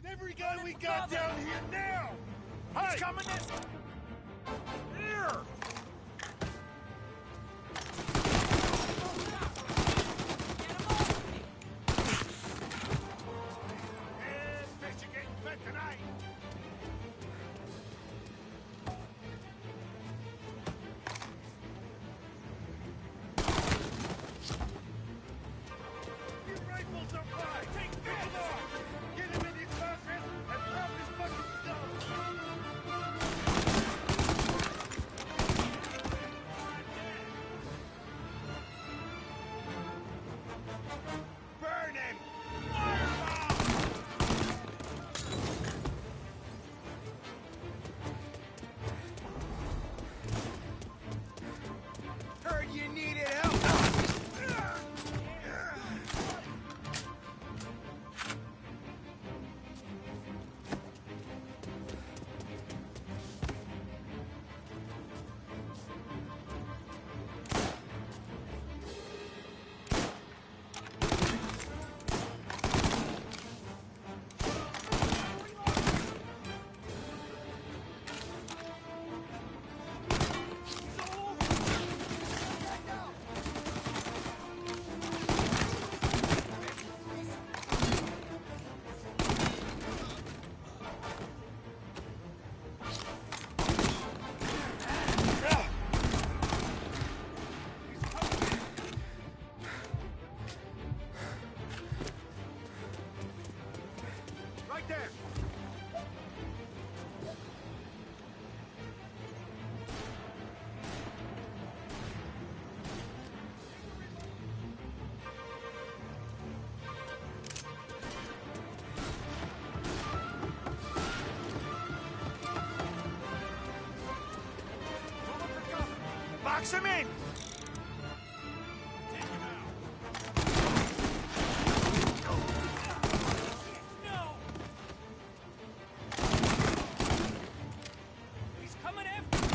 Get every guy we got down here now! Hey! He's coming this... Here! Fish are getting fed tonight! Your rifles are fine! Take them off! Get him in your closet and pop his fucking skull! Burn him! Fireball! Heard you needed help! Right there! Box him in! Take him out! No! He's coming after me!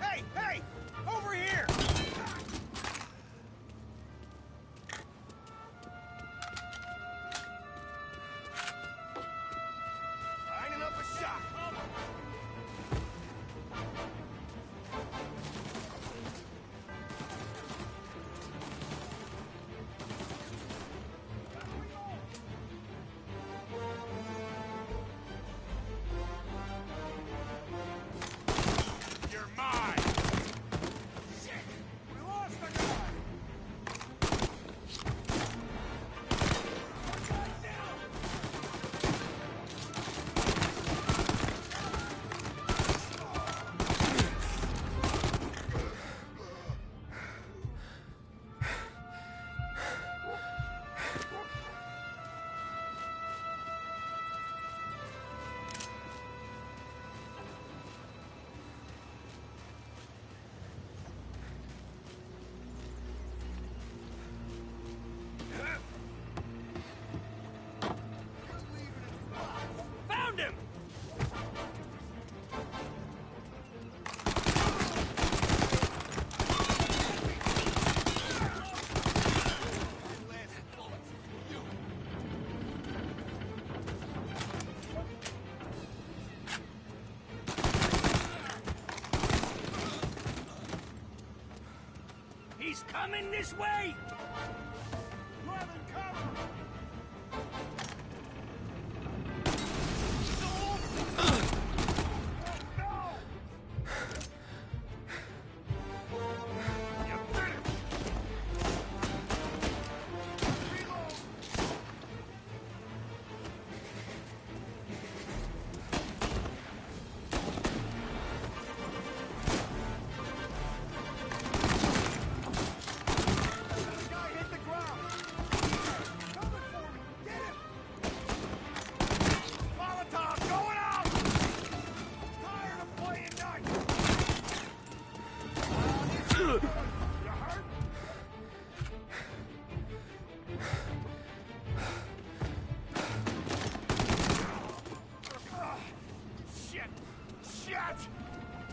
Hey! Hey! Over here! Lining up a shot! You're mine! Shit! We lost a guy! One guy's down! Found him! He's coming this way! Grabbing cover!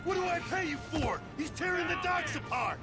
What do I pay you for? He's tearing the docks apart!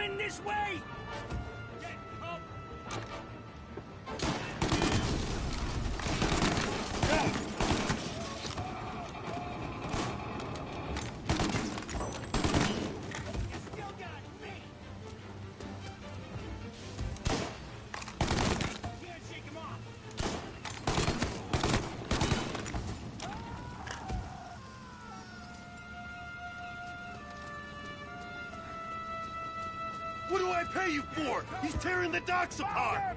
coming this way! What do I pay you for? He's tearing the docks apart!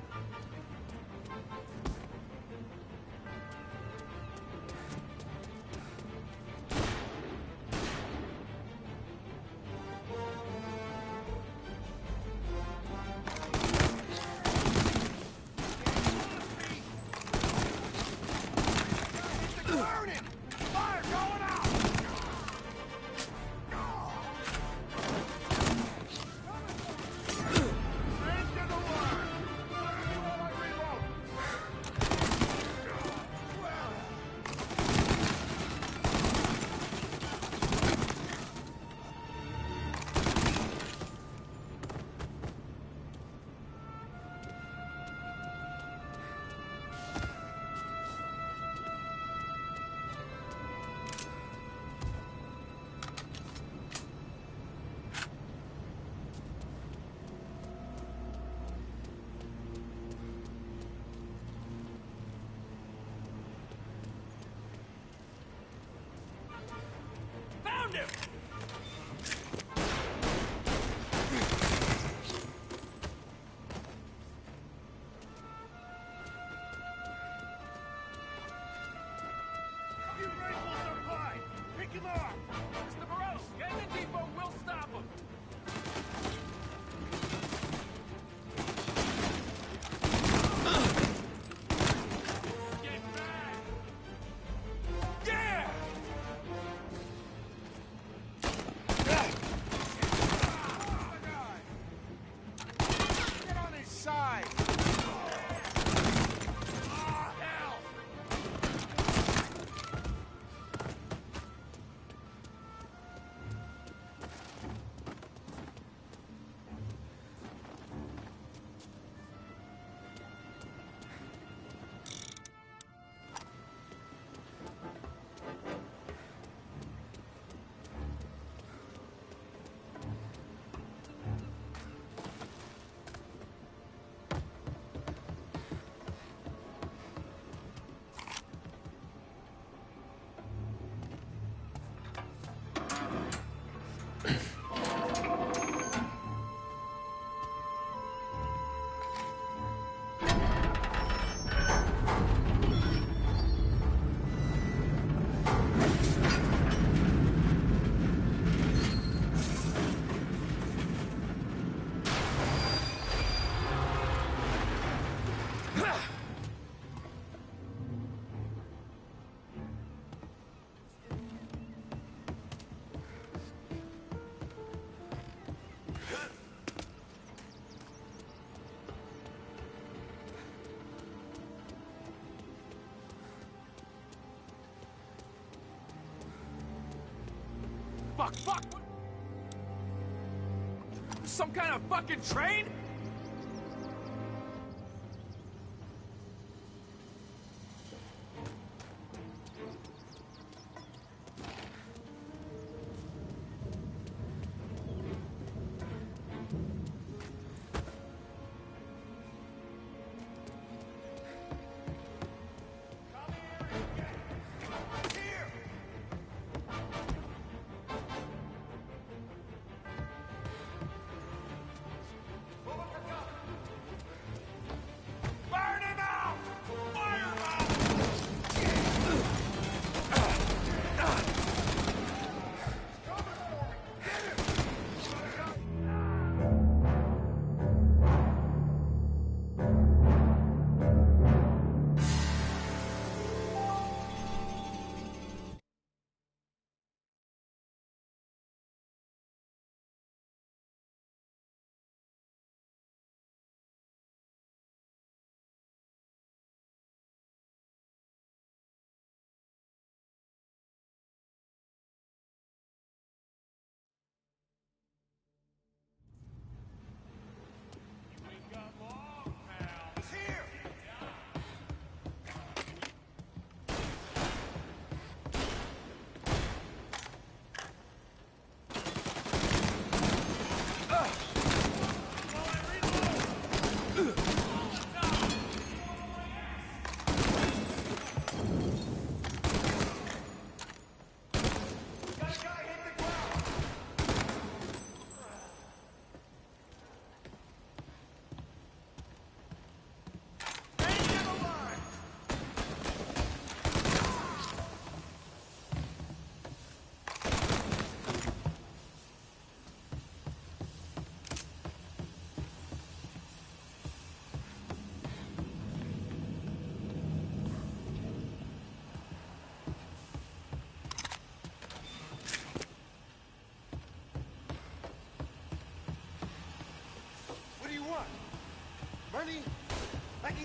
Found him! Your rifles are high! Pick him off! Mr. Moreau, gang the depot, we'll stop him! Get back! Yeah! Get on his side! Ah, hell! Fuck, fuck! Some kind of fucking train? Move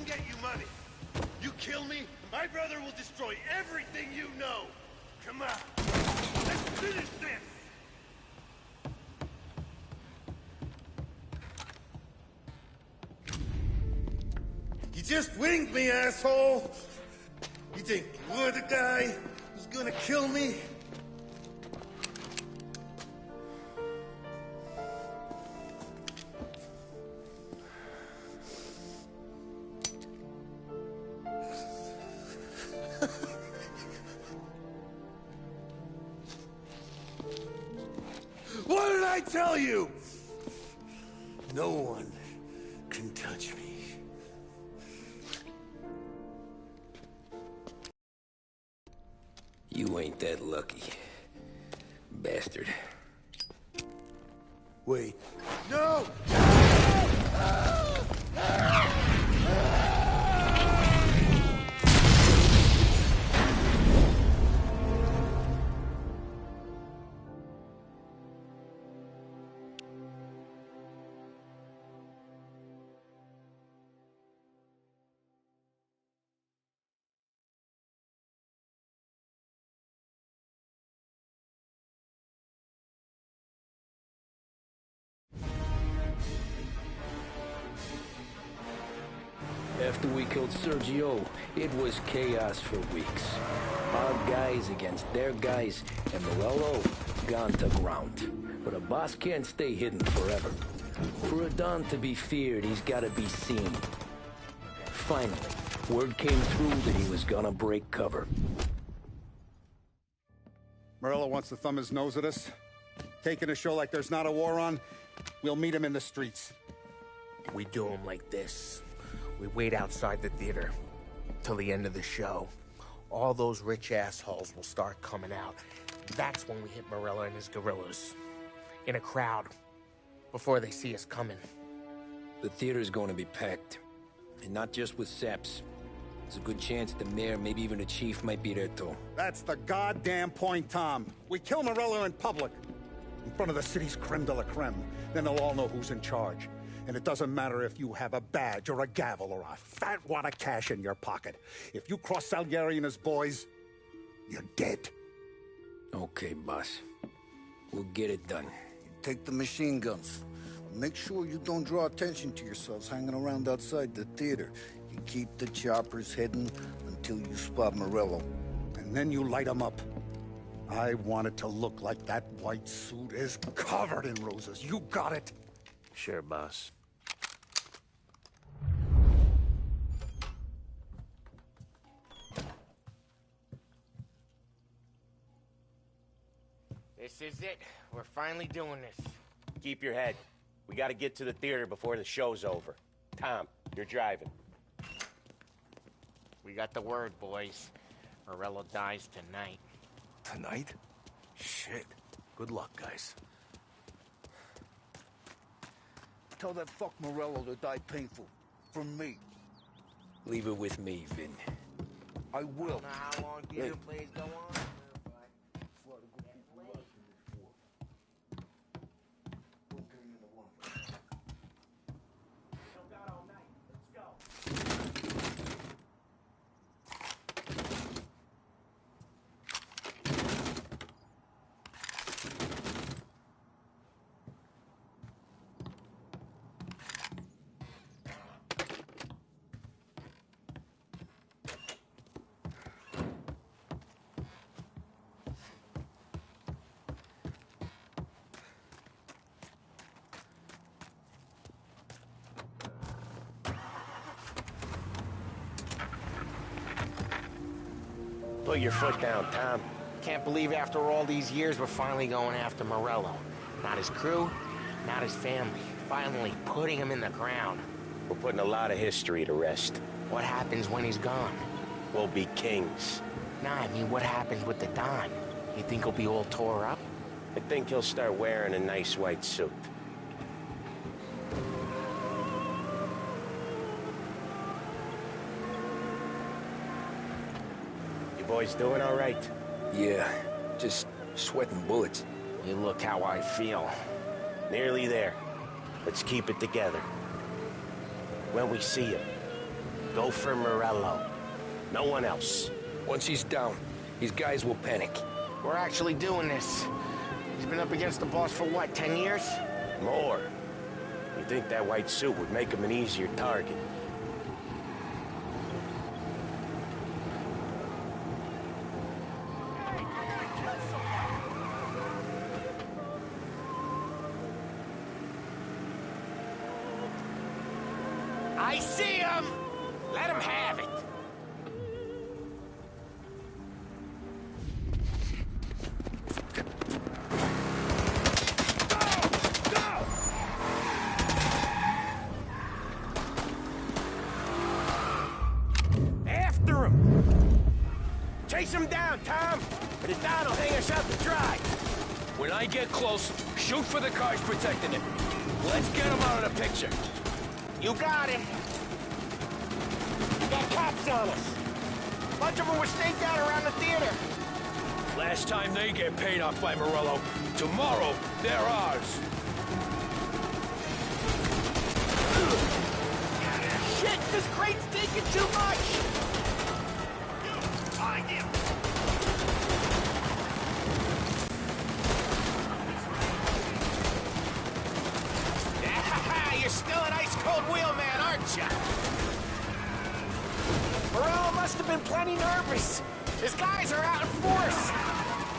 get you money. You kill me, my brother will destroy everything you know. Come on. Let's finish this! You just winged me, asshole! You think you're the guy who's gonna kill me? What did I tell you? No one can touch me. You ain't that lucky, bastard. Wait. No! After we killed Sergio, it was chaos for weeks. Our guys against their guys, and Morello gone to ground. But a boss can't stay hidden forever. For a Don to be feared, he's gotta be seen. Finally, word came through that he was gonna break cover. Morello wants to thumb his nose at us. Taking a show like there's not a war on, we'll meet him in the streets. We do him like this. We wait outside the theater till the end of the show. All those rich assholes will start coming out. That's when we hit Morello and his guerrillas. In a crowd. Before they see us coming. The theater's going to be packed. And not just with saps. There's a good chance the mayor, maybe even the chief, might be there too. That's the goddamn point, Tom. We kill Morello in public. In front of the city's creme de la creme. Then they'll all know who's in charge. And it doesn't matter if you have a badge or a gavel or a fat wad of cash in your pocket. If you cross Salieri and his boys, you're dead. Okay, boss. We'll get it done. Take the machine guns. Make sure you don't draw attention to yourselves hanging around outside the theater. You keep the choppers hidden until you spot Morello. And then you light them up. I want it to look like that white suit is covered in roses. You got it? Sure, boss. This is it. We're finally doing this. Keep your head. We gotta get to the theater before the show's over. Tom, you're driving. We got the word, boys. Morello dies tonight. Tonight? Shit. Good luck, guys. Tell that fuck Morello to die painful. From me. Leave it with me, Vin. I will. I don't know how long theater plays go on. Put your foot down, Tom. Can't believe after all these years we're finally going after Morello. Not his crew, not his family. Finally putting him in the ground. We're putting a lot of history to rest. What happens when he's gone? We'll be kings. Nah, I mean, what happens with the Don? You think he'll be all tore up? I think he'll start wearing a nice white suit. You boys doing all right? Yeah, just sweating bullets. You look how I feel. Nearly there. Let's keep it together. When we see him, Go for Morello. No one else. Once he's down, these guys will panic. We're actually doing this. He's been up against the boss for what, 10 years? More. You think that white suit would make him an easier target? I see him! Let him have it! After him! Chase him down, Tom! Or the Don will hang us out to dry! When I get close, shoot for the cars protecting him. Let's get him out of the picture. You got it. We got cops on us. A bunch of them were staked out around the theater. Last time they get paid off by Morello. Tomorrow, they're ours. Shit, this crate's taking too much! Find him! You're still an ice-cold wheelman, aren't you? Morello must have been plenty nervous. His guys are out in force.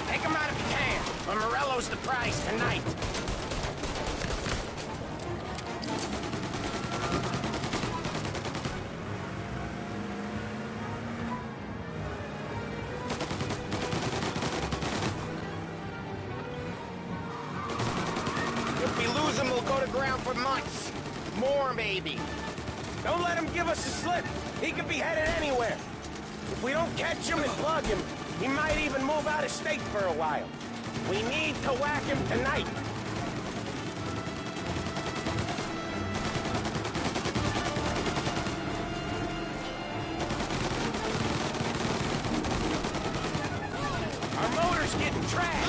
Take him out if you can, but Morello's the prize tonight. If we lose him, we'll go to ground for months. More, maybe. Don't let him give us a slip. He could be headed anywhere. If we don't catch him and plug him, he might even move out of state for a while. We need to whack him tonight. Our motor's getting trashed.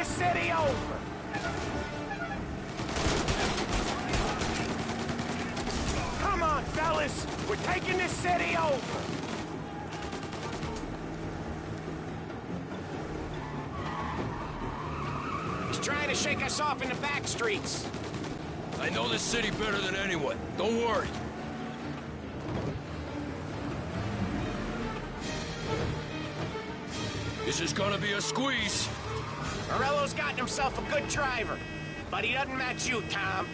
City over! Come on, fellas! We're taking this city over! He's trying to shake us off in the back streets. I know this city better than anyone. Don't worry. This is gonna be a squeeze. Morello's gotten himself a good driver, but he doesn't match you, Tom.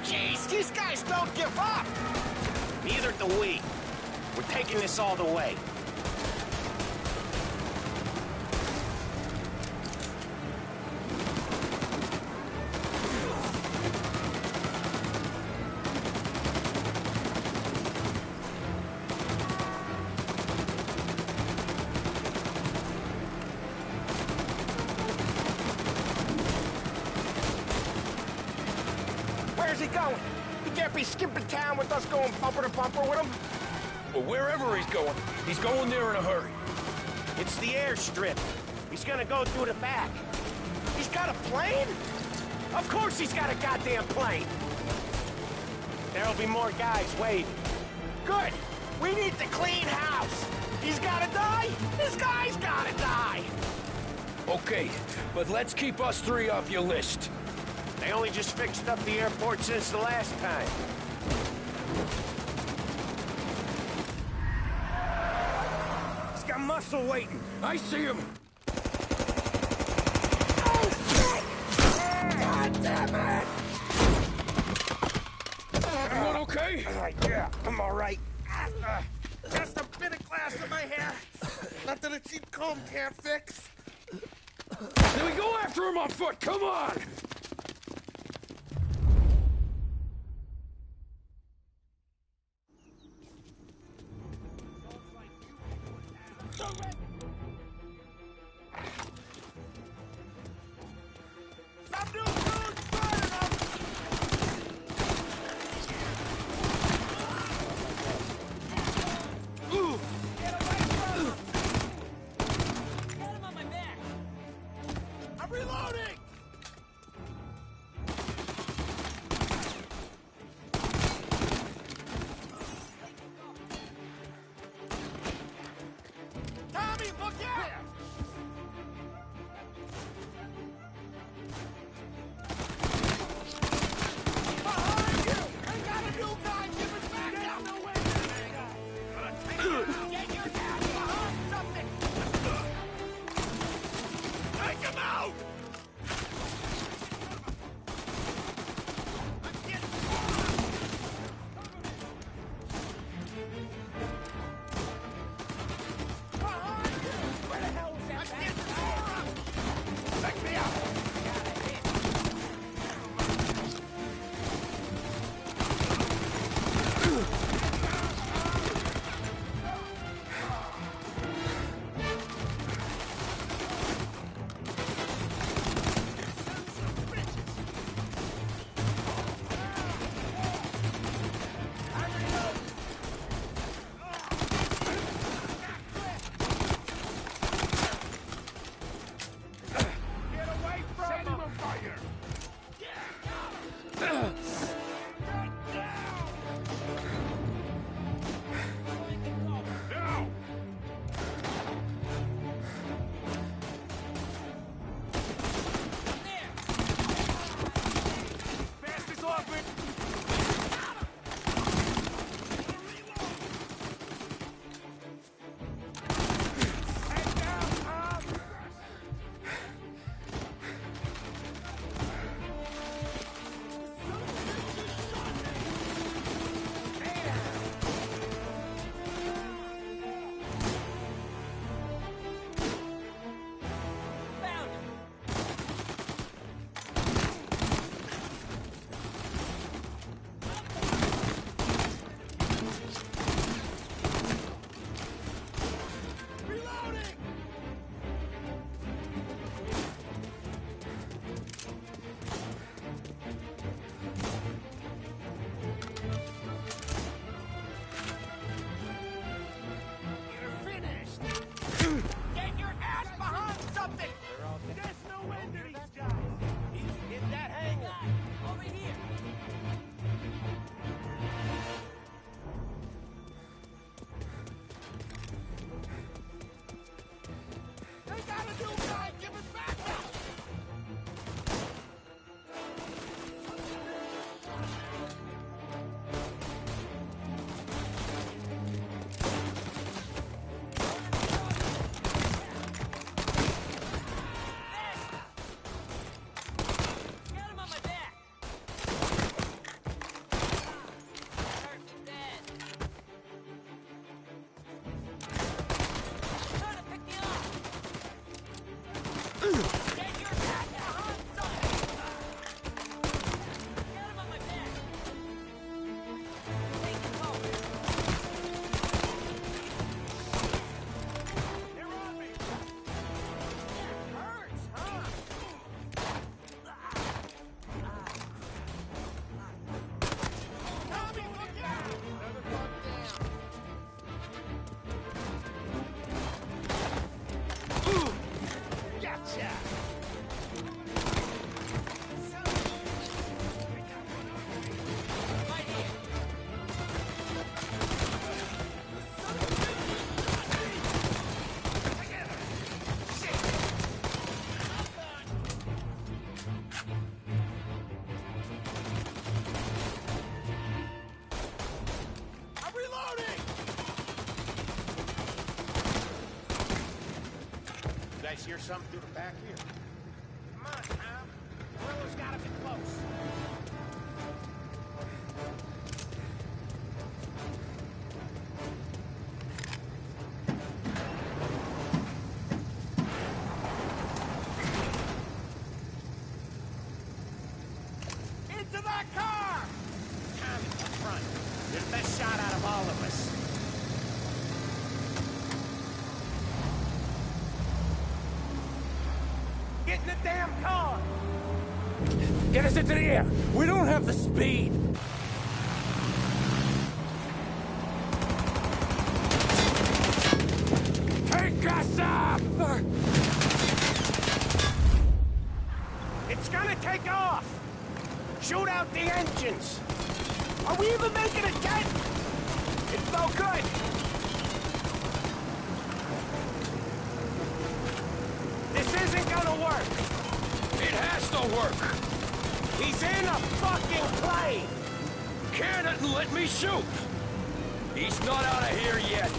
Jeez, these guys don't give up! Neither do we. We're taking this all the way. Where's he going? He can't be skipping town with us going bumper to bumper with him. Well, wherever he's going there in a hurry. It's the airstrip. He's gonna go through the back. He's got a plane? Of course he's got a goddamn plane. There'll be more guys waiting. Good. We need to clean house. He's gotta die. This guy's gotta die. Okay, but let's keep us three off your list. They only just fixed up the airport since the last time. He's got hostile waiting. I see him. Oh, shit! God damn it! Everyone okay? Yeah, I'm all right. Just a bit of glass in my hair. Nothing a cheap comb can't fix. Then we go after him on foot. Come on! Let's hear something through the back here. Come on, Tom. Morello's gotta be close. Into that car! Tom in the front. You're the best shot out of all of us. Get in the damn car! Get us into the air! We don't have the speed! Take us up! It's gonna take off! Shoot out the engines! Are we even making a dent? It's no good! This isn't gonna work! It has to work! He's in a fucking plane! Can it and let me shoot! He's not out of here yet!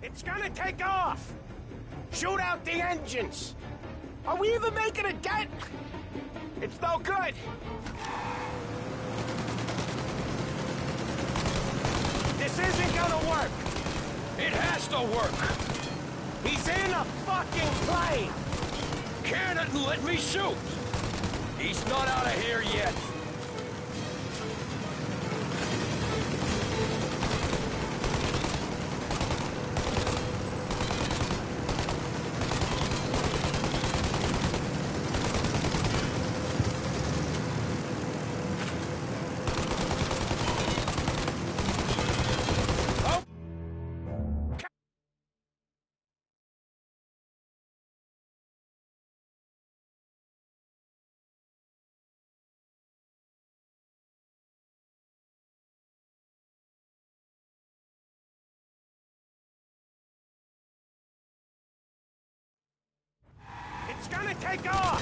It's gonna take off! Shoot out the engines! Are we even making a dent? It's no good! This isn't gonna work! It has to work! He's in a fucking plane! Can it and let me shoot! He's not out of here yet! It's gonna take off!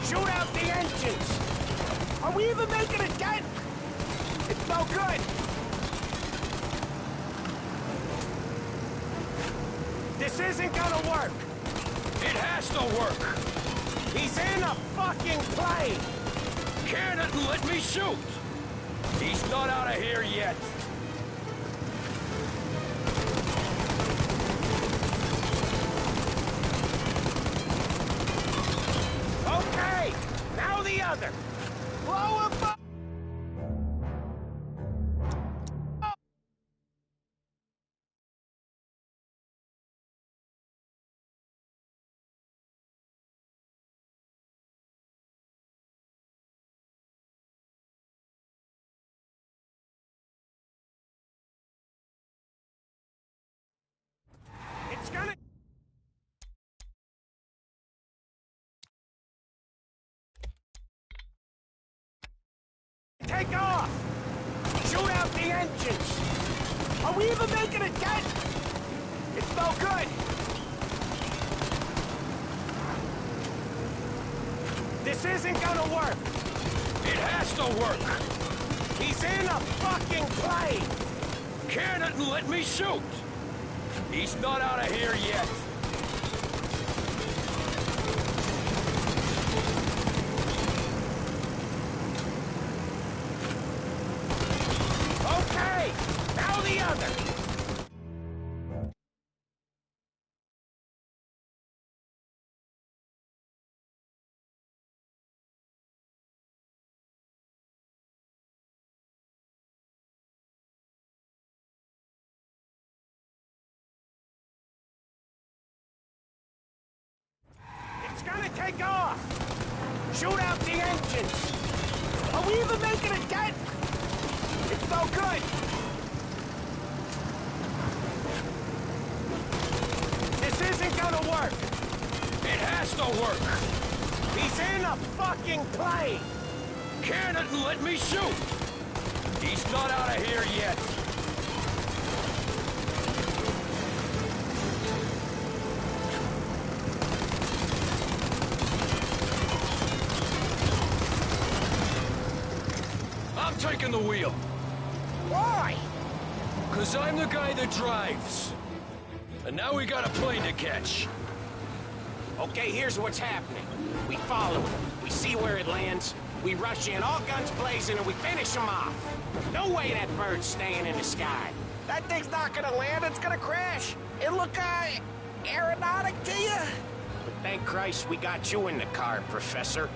Shoot out the engines! Are we even making a dent? It's no good! This isn't gonna work! It has to work! He's in a fucking plane! Can it and let me shoot! He's not out of here yet! Okay! Now the other! Blow him up! It's gonna... take off! Shoot out the engines! Are we even making a dent? It's no good! This isn't gonna work! It has to work! He's in a fucking plane! Can it and let me shoot! He's not out of here yet! Okay! Now the other! It's gonna take off! Shoot out the engines! Are we even making a dent? It's no good! gonna work! It has to work! He's in a fucking plane! Can it and let me shoot! He's not out of here yet! I'm taking the wheel. Why? 'Cause I'm the guy that drives. And now we got a plane to catch. Okay, here's what's happening. We follow it. We see where it lands. We rush in, all guns blazing, and we finish him off. No way that bird's staying in the sky. That thing's not gonna land, it's gonna crash. It look, aeronautic to you? But thank Christ we got you in the car, Professor.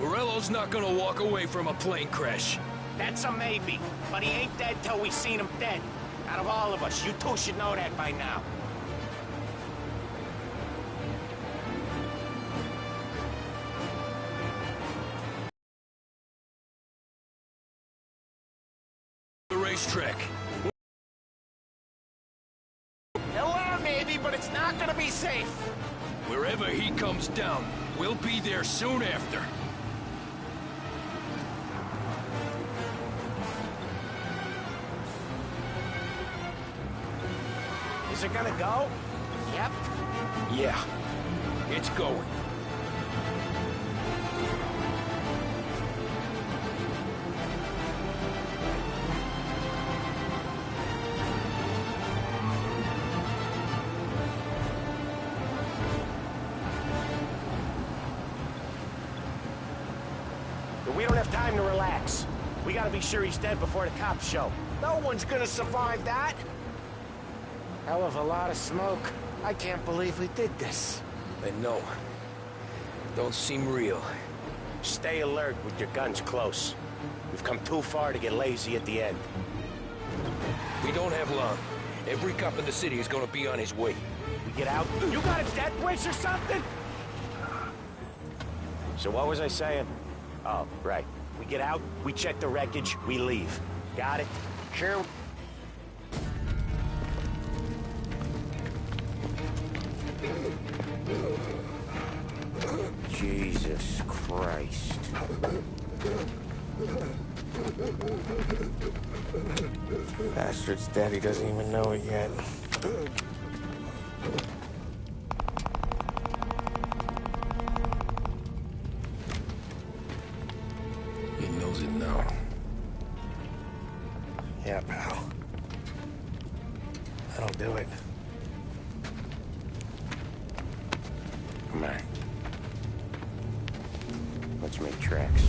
Morello's not gonna walk away from a plane crash. That's a maybe, but he ain't dead till we seen him dead. Out of all of us, you two should know that by now. The racetrack. He'll land maybe, but it's not gonna be safe. Wherever he comes down, we'll be there soon after. Is it gonna go? Yep. Yeah, it's going. But we don't have time to relax. We gotta be sure he's dead before the cops show. No one's gonna survive that. Hell of a lot of smoke. I can't believe we did this. I know. Don't seem real. Stay alert with your guns close. We've come too far to get lazy at the end. We don't have long. Every cop in the city is gonna be on his way. We get out. You got a death wish or something? So what was I saying? Oh, right. We get out, we check the wreckage, we leave. Got it? Sure. Jesus Christ. Bastard's dead, he doesn't even know it yet. He knows it now. Yeah, pal. That'll do it. Come on. Let's make tracks.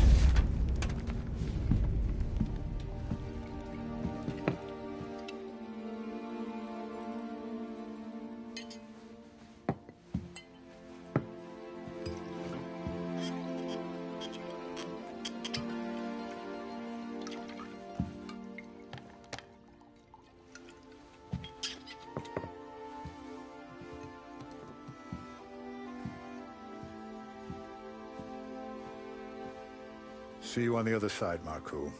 See you on the other side, Marku.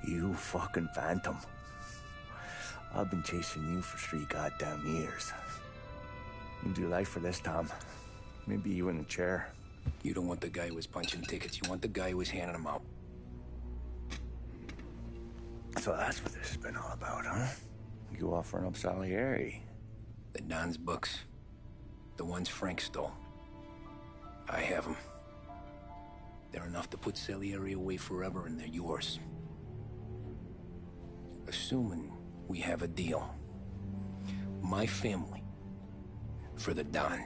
You fucking phantom. I've been chasing you for 3 goddamn years. You do life for this, Tom. Maybe you in a chair. You don't want the guy who was punching tickets. You want the guy who was handing them out. So that's what this has been all about, huh? You offering up Salieri. The Don's books. The ones Frank stole. I have them. They're enough to put Salieri away forever, and they're yours. Assuming we have a deal. My family for the Don.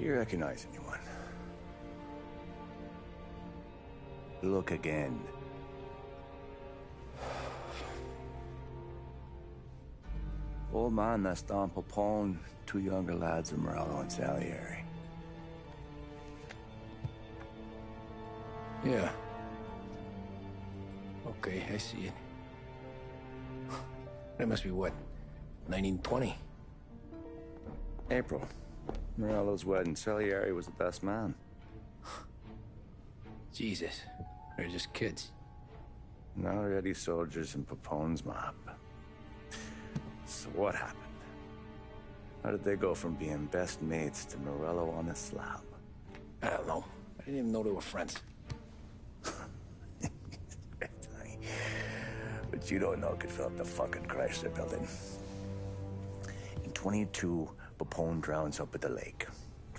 Do you recognize anyone? Look again. Old man that's Don Popone, two younger lads of Morello and Salieri. Yeah. Okay, I see it. That must be what, 1920? April. Morello's wedding. Salieri was the best man. Jesus, they're just kids. Now already soldiers in Papone's mob. So what happened? How did they go from being best mates to Morello on a slab? I don't know. I didn't even know they were friends. But you don't know could fill up the fucking Chrysler building. In 22, Papone drowns up at the lake.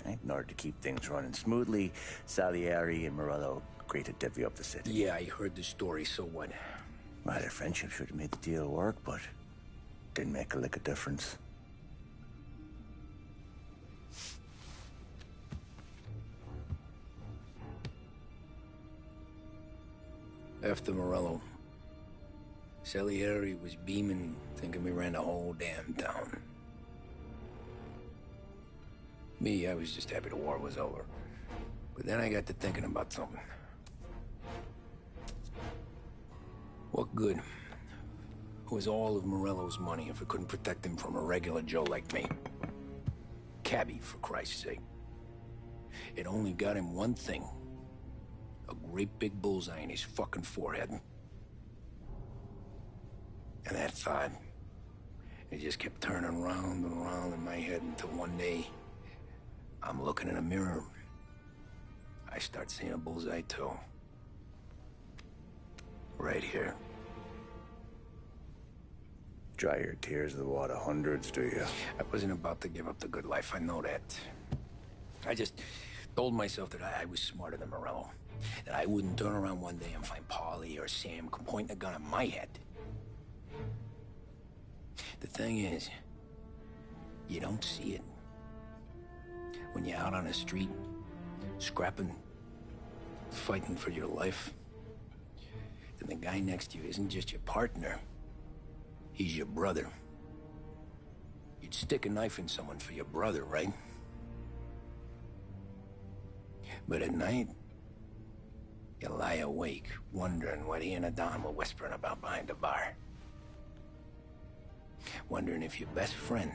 Right? In order to keep things running smoothly, Salieri and Morello agreed to divvy up the city. Yeah, I heard the story, so what? Well, their friendship should have made the deal work, but didn't make a lick of difference. After Morello, Salieri was beaming, thinking we ran the whole damn town. Me, I was just happy the war was over. But then I got to thinking about something. What good was all of Morello's money if it couldn't protect him from a regular Joe like me? Cabbie, for Christ's sake. It only got him one thing. A great big bullseye in his fucking forehead. And that thought, it just kept turning round and round in my head until one day, I'm looking in a mirror. I start seeing a bullseye too. Right here. Dry your tears of the water hundreds, do you? I wasn't about to give up the good life, I know that. I just told myself that I was smarter than Morello. That I wouldn't turn around one day and find Paulie or Sam pointing a gun at my head. The thing is, you don't see it. When you're out on the street, scrapping, fighting for your life, then the guy next to you isn't just your partner, he's your brother. You'd stick a knife in someone for your brother, right? But at night, you lie awake, wondering what he and Adon were whispering about behind the bar. Wondering if your best friend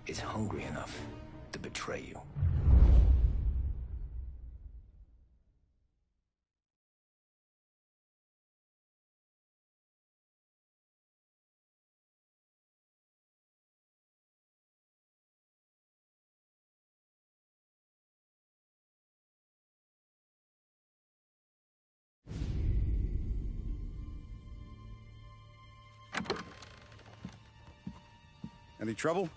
is hungry enough to betray you. Any trouble?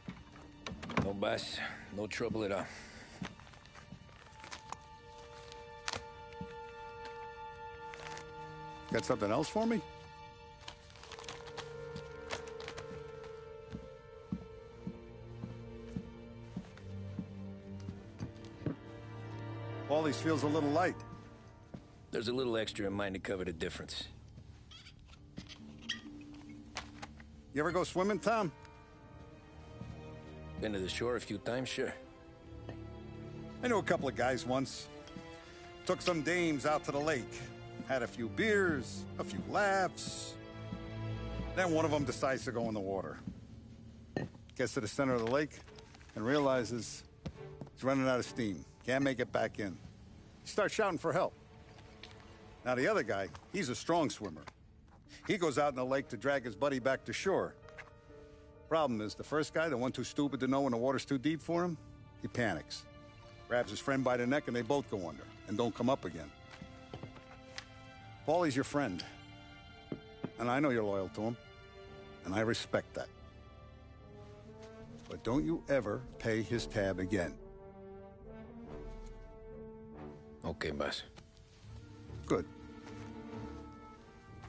No, boss. No trouble at all. Got something else for me? Paulie's feels a little light. There's a little extra in mine to cover the difference. You ever go swimming, Tom? Been to the shore a few times, sure. I knew a couple of guys once. Took some dames out to the lake. Had a few beers, a few laughs. Then one of them decides to go in the water. Gets to the center of the lake and realizes he's running out of steam. Can't make it back in. He starts shouting for help. Now the other guy, he's a strong swimmer. He goes out in the lake to drag his buddy back to shore. Problem is, the first guy, the one too stupid to know when the water's too deep for him, he panics. Grabs his friend by the neck and they both go under and don't come up again. Paulie's your friend. And I know you're loyal to him. And I respect that. But don't you ever pay his tab again. Okay, boss. Good.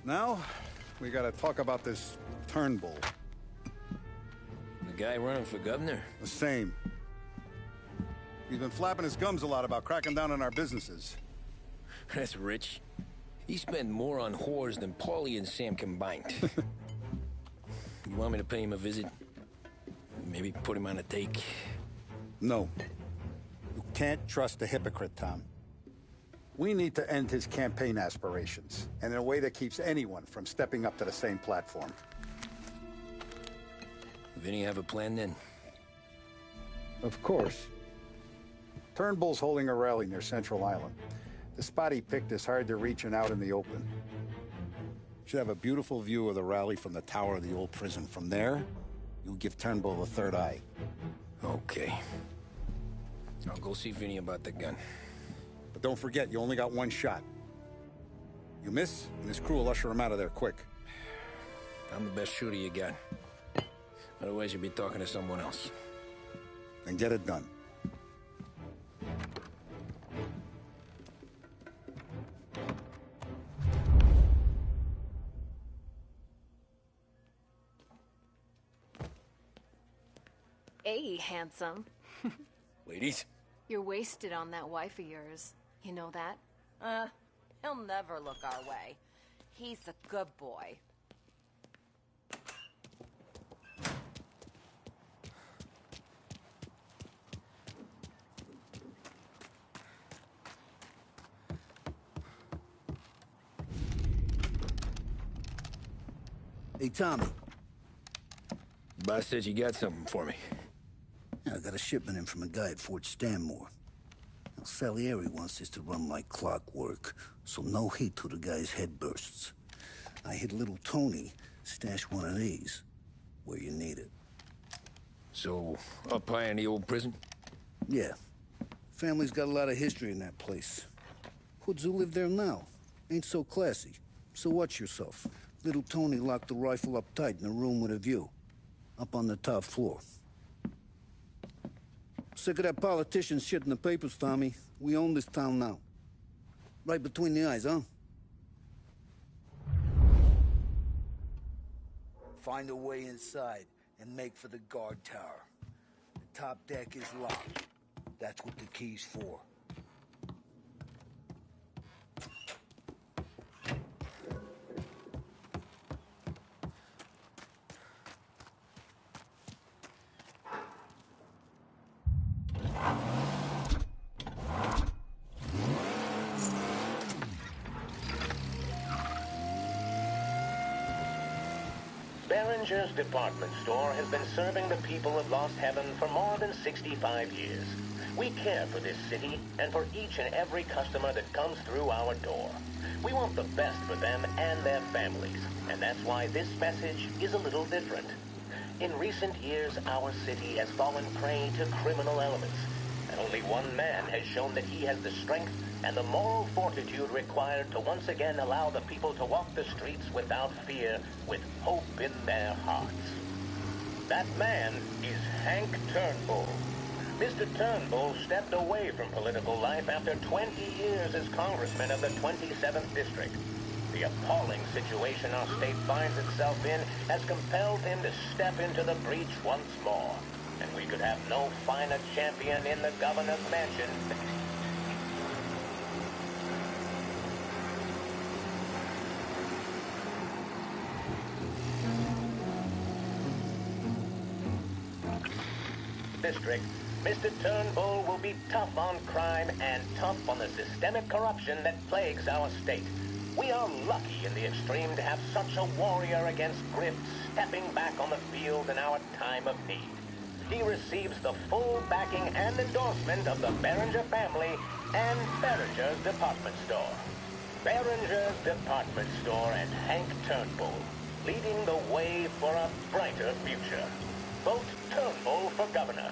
Now, we gotta talk about this Turnbull. The guy running for governor? The same. He's been flapping his gums a lot about cracking down on our businesses. That's rich. He spent more on whores than Paulie and Sam combined. You want me to pay him a visit? Maybe put him on a take? No. You can't trust a hypocrite, Tom. We need to end his campaign aspirations, and in a way that keeps anyone from stepping up to the same platform. Vinny have a plan then? Of course. Turnbull's holding a rally near Central Island. The spot he picked is hard to reach and out in the open. Should have a beautiful view of the rally from the tower of the old prison. From there, you'll give Turnbull a third eye. Okay. I'll go see Vinny about the gun. But don't forget, you only got one shot. You miss, and his crew will usher him out of there quick. I'm the best shooter you got. Otherwise, you'd be talking to someone else. Then get it done. Hey, handsome. Ladies? You're wasted on that wife of yours. You know that? He'll never look our way. He's a good boy. Hey, Tommy. Boss said you got something for me. Yeah, I got a shipment in from a guy at Fort Stanmore. Now, Salieri wants this to run like clockwork, so no heat till the guy's head bursts. I hit little Tony, stash one of these where you need it. So, up high in the old prison? Yeah. Family's got a lot of history in that place. Hoods who live there now. Ain't so classy. So watch yourself. Little Tony locked the rifle up tight in a room with a view. Up on the top floor. Sick of that politician shit in the papers, Tommy. We own this town now. Right between the eyes, huh? Find a way inside and make for the guard tower. The top deck is locked. That's what the key's for. Behringer's department store has been serving the people of Lost Heaven for more than 65 years. We care for this city and for each and every customer that comes through our door. We want the best for them and their families, and that's why this message is a little different. In recent years, our city has fallen prey to criminal elements, and only one man has shown that he has the strength and the moral fortitude required to once again allow the people to walk the streets without fear, with hope in their hearts. That man is Hank Turnbull. Mr. Turnbull stepped away from political life after 20 years as congressman of the 27th District. The appalling situation our state finds itself in has compelled him to step into the breach once more. And we could have no finer champion in the governor's mansion. District, Mr. Turnbull will be tough on crime and tough on the systemic corruption that plagues our state. We are lucky in the extreme to have such a warrior against grift stepping back on the field in our time of need. He receives the full backing and endorsement of the Behringer family and Behringer's department store. Behringer's department store and Hank Turnbull, leading the way for a brighter future. Vote Turnbull for governor.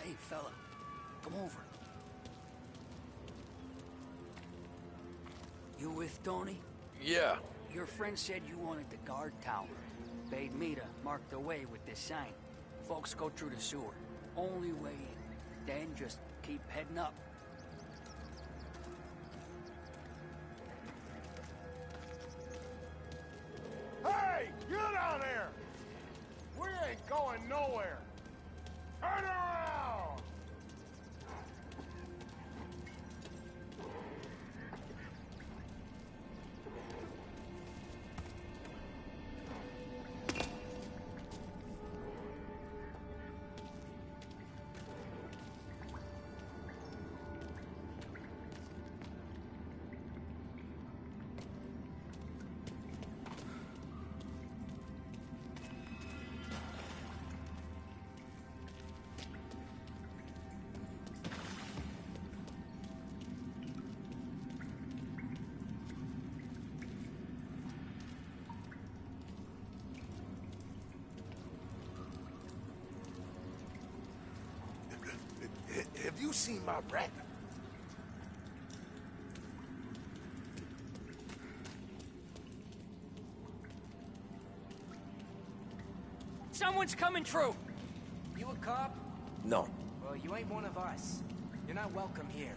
Hey, fella. Come over. You with Tony? Yeah. Your friend said you wanted the guard tower. Paid me to mark the way with this sign. Folks go through the sewer. Only way in. Then just keep heading up. Hey! You down there! We ain't going nowhere! Turn around! Have you seen my rat? Someone's coming through! You a cop? No. Well, you ain't one of us. You're not welcome here.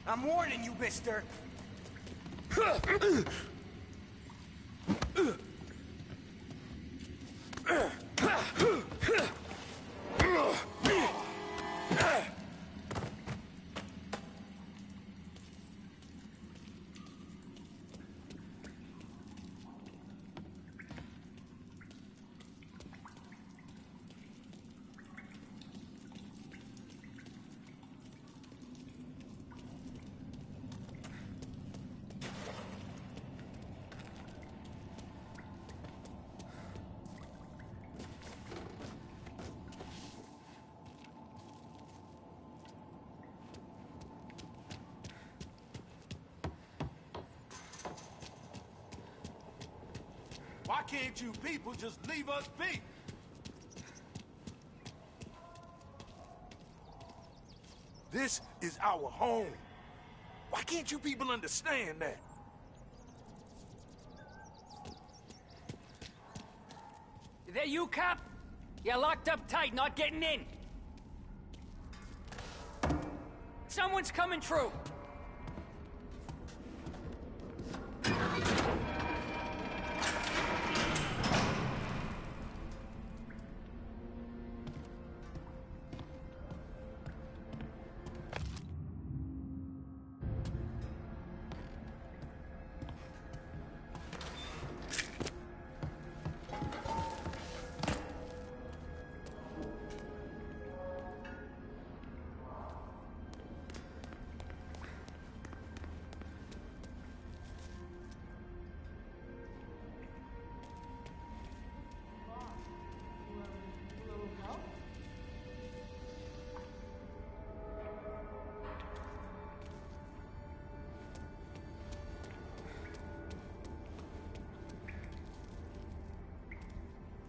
I'm warning you, mister! Why can't you people just leave us be? This is our home. Why can't you people understand that? Is that you, cop? You're locked up tight, not getting in. Someone's coming through.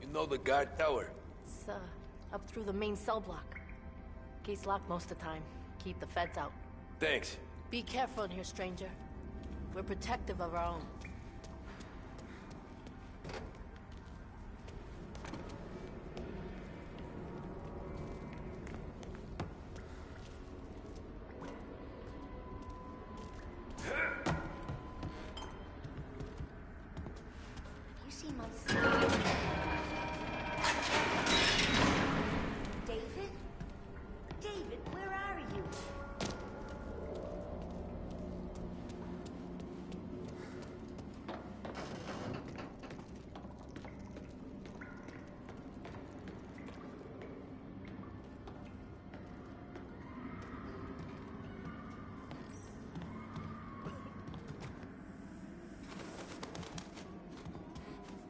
You know the guard tower? It's, up through the main cell block. Gate's locked most of the time. Keep the feds out. Thanks. Be careful in here, stranger. We're protective of our own. You see my son? David? David, where are you?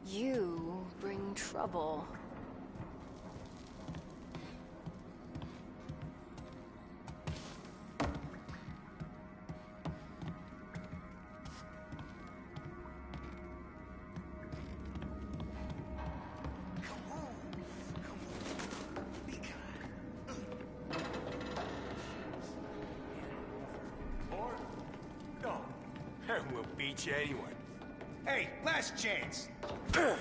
You bring trouble. beat you anyway. Hey, last chance. Can't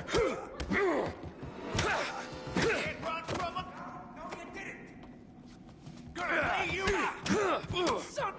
run from him. No, you didn't. Gonna lay you out. Son.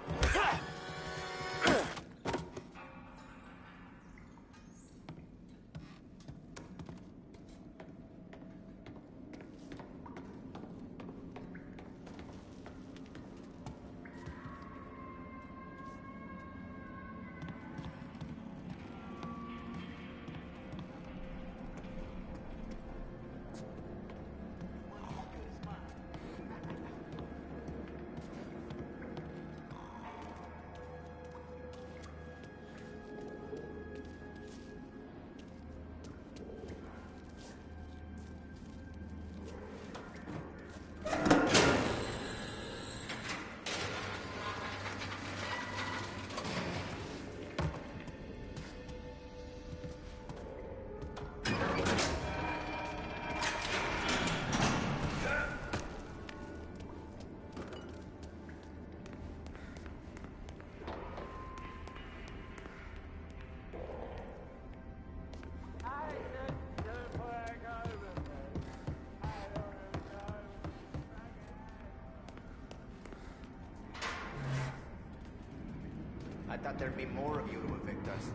I thought there'd be more of you to evict us.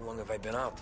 long have I been out?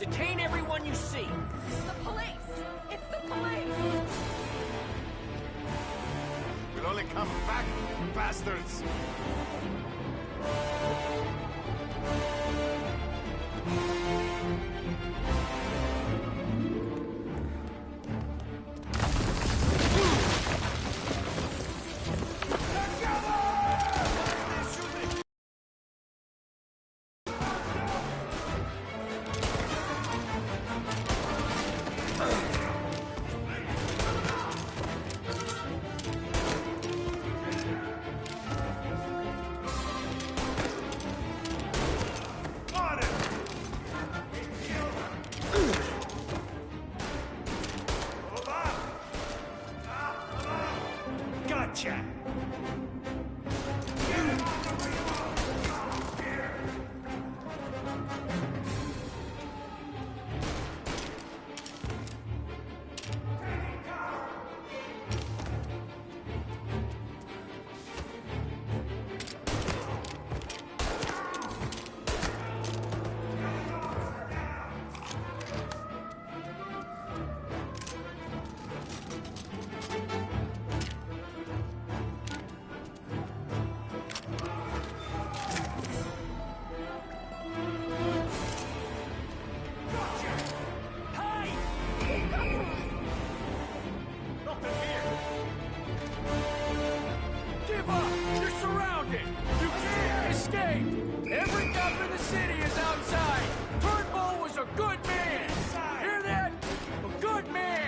Detain everyone you see. The police! It's the police! We'll only come back, bastards! Gotcha! Every cop in the city is outside! Turnbull was a good man! Hear that? A good man!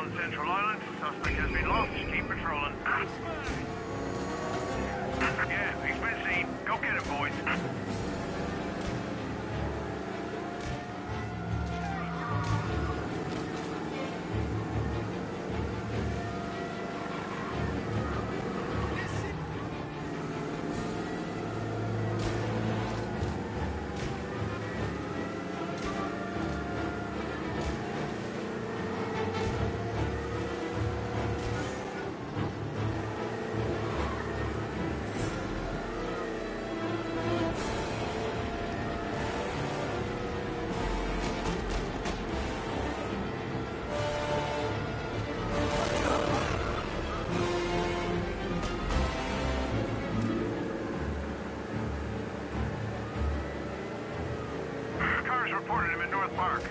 on Central Island. Suspect has been lost. Keep patrolling. Yeah, he's been seen. Go get him, boys. Reported him in North Park.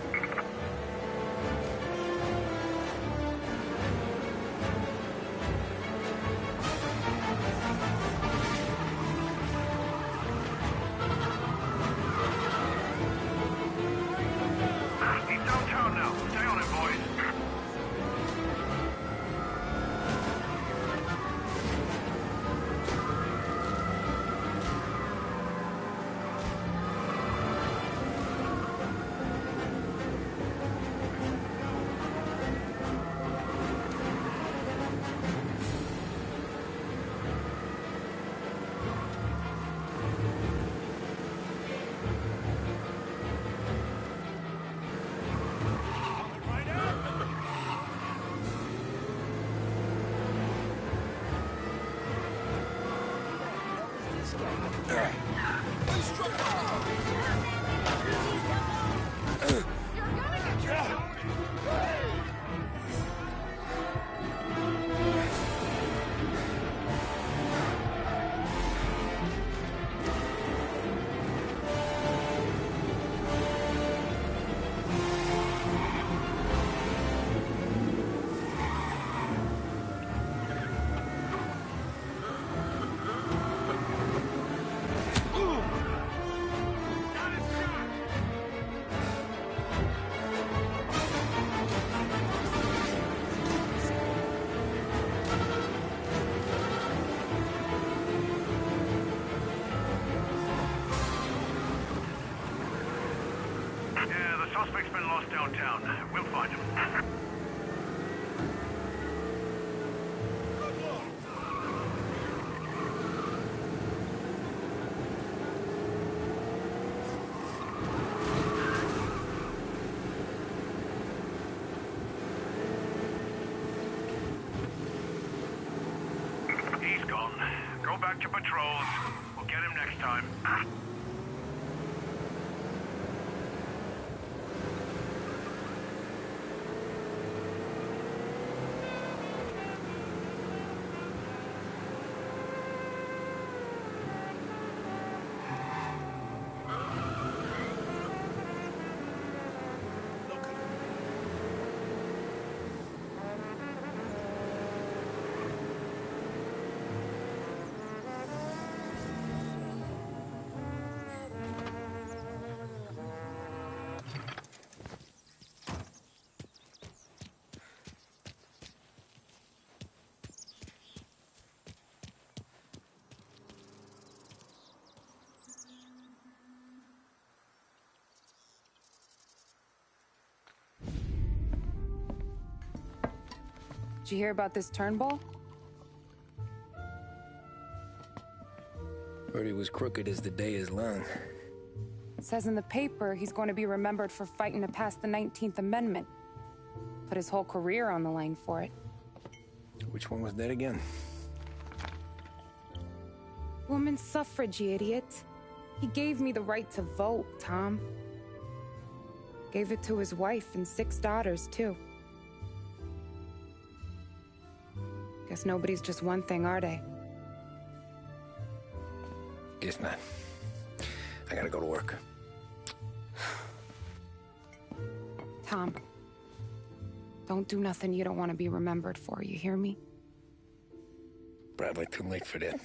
He's downtown now. Stay on him, boys. Suspect's been lost downtown. We'll find him. He's gone. Go back to patrols. We'll get him next time. Did you hear about this Turnbull? Heard he was crooked as the day is long. It says in the paper he's going to be remembered for fighting to pass the 19th Amendment. Put his whole career on the line for it. Which one was that again? Women's suffrage, you idiot. He gave me the right to vote, Tom. Gave it to his wife and 6 daughters, too. Guess nobody's just one thing, are they? Guess not. I gotta go to work. Tom, don't do nothing you don't want to be remembered for, you hear me? Probably too late for that.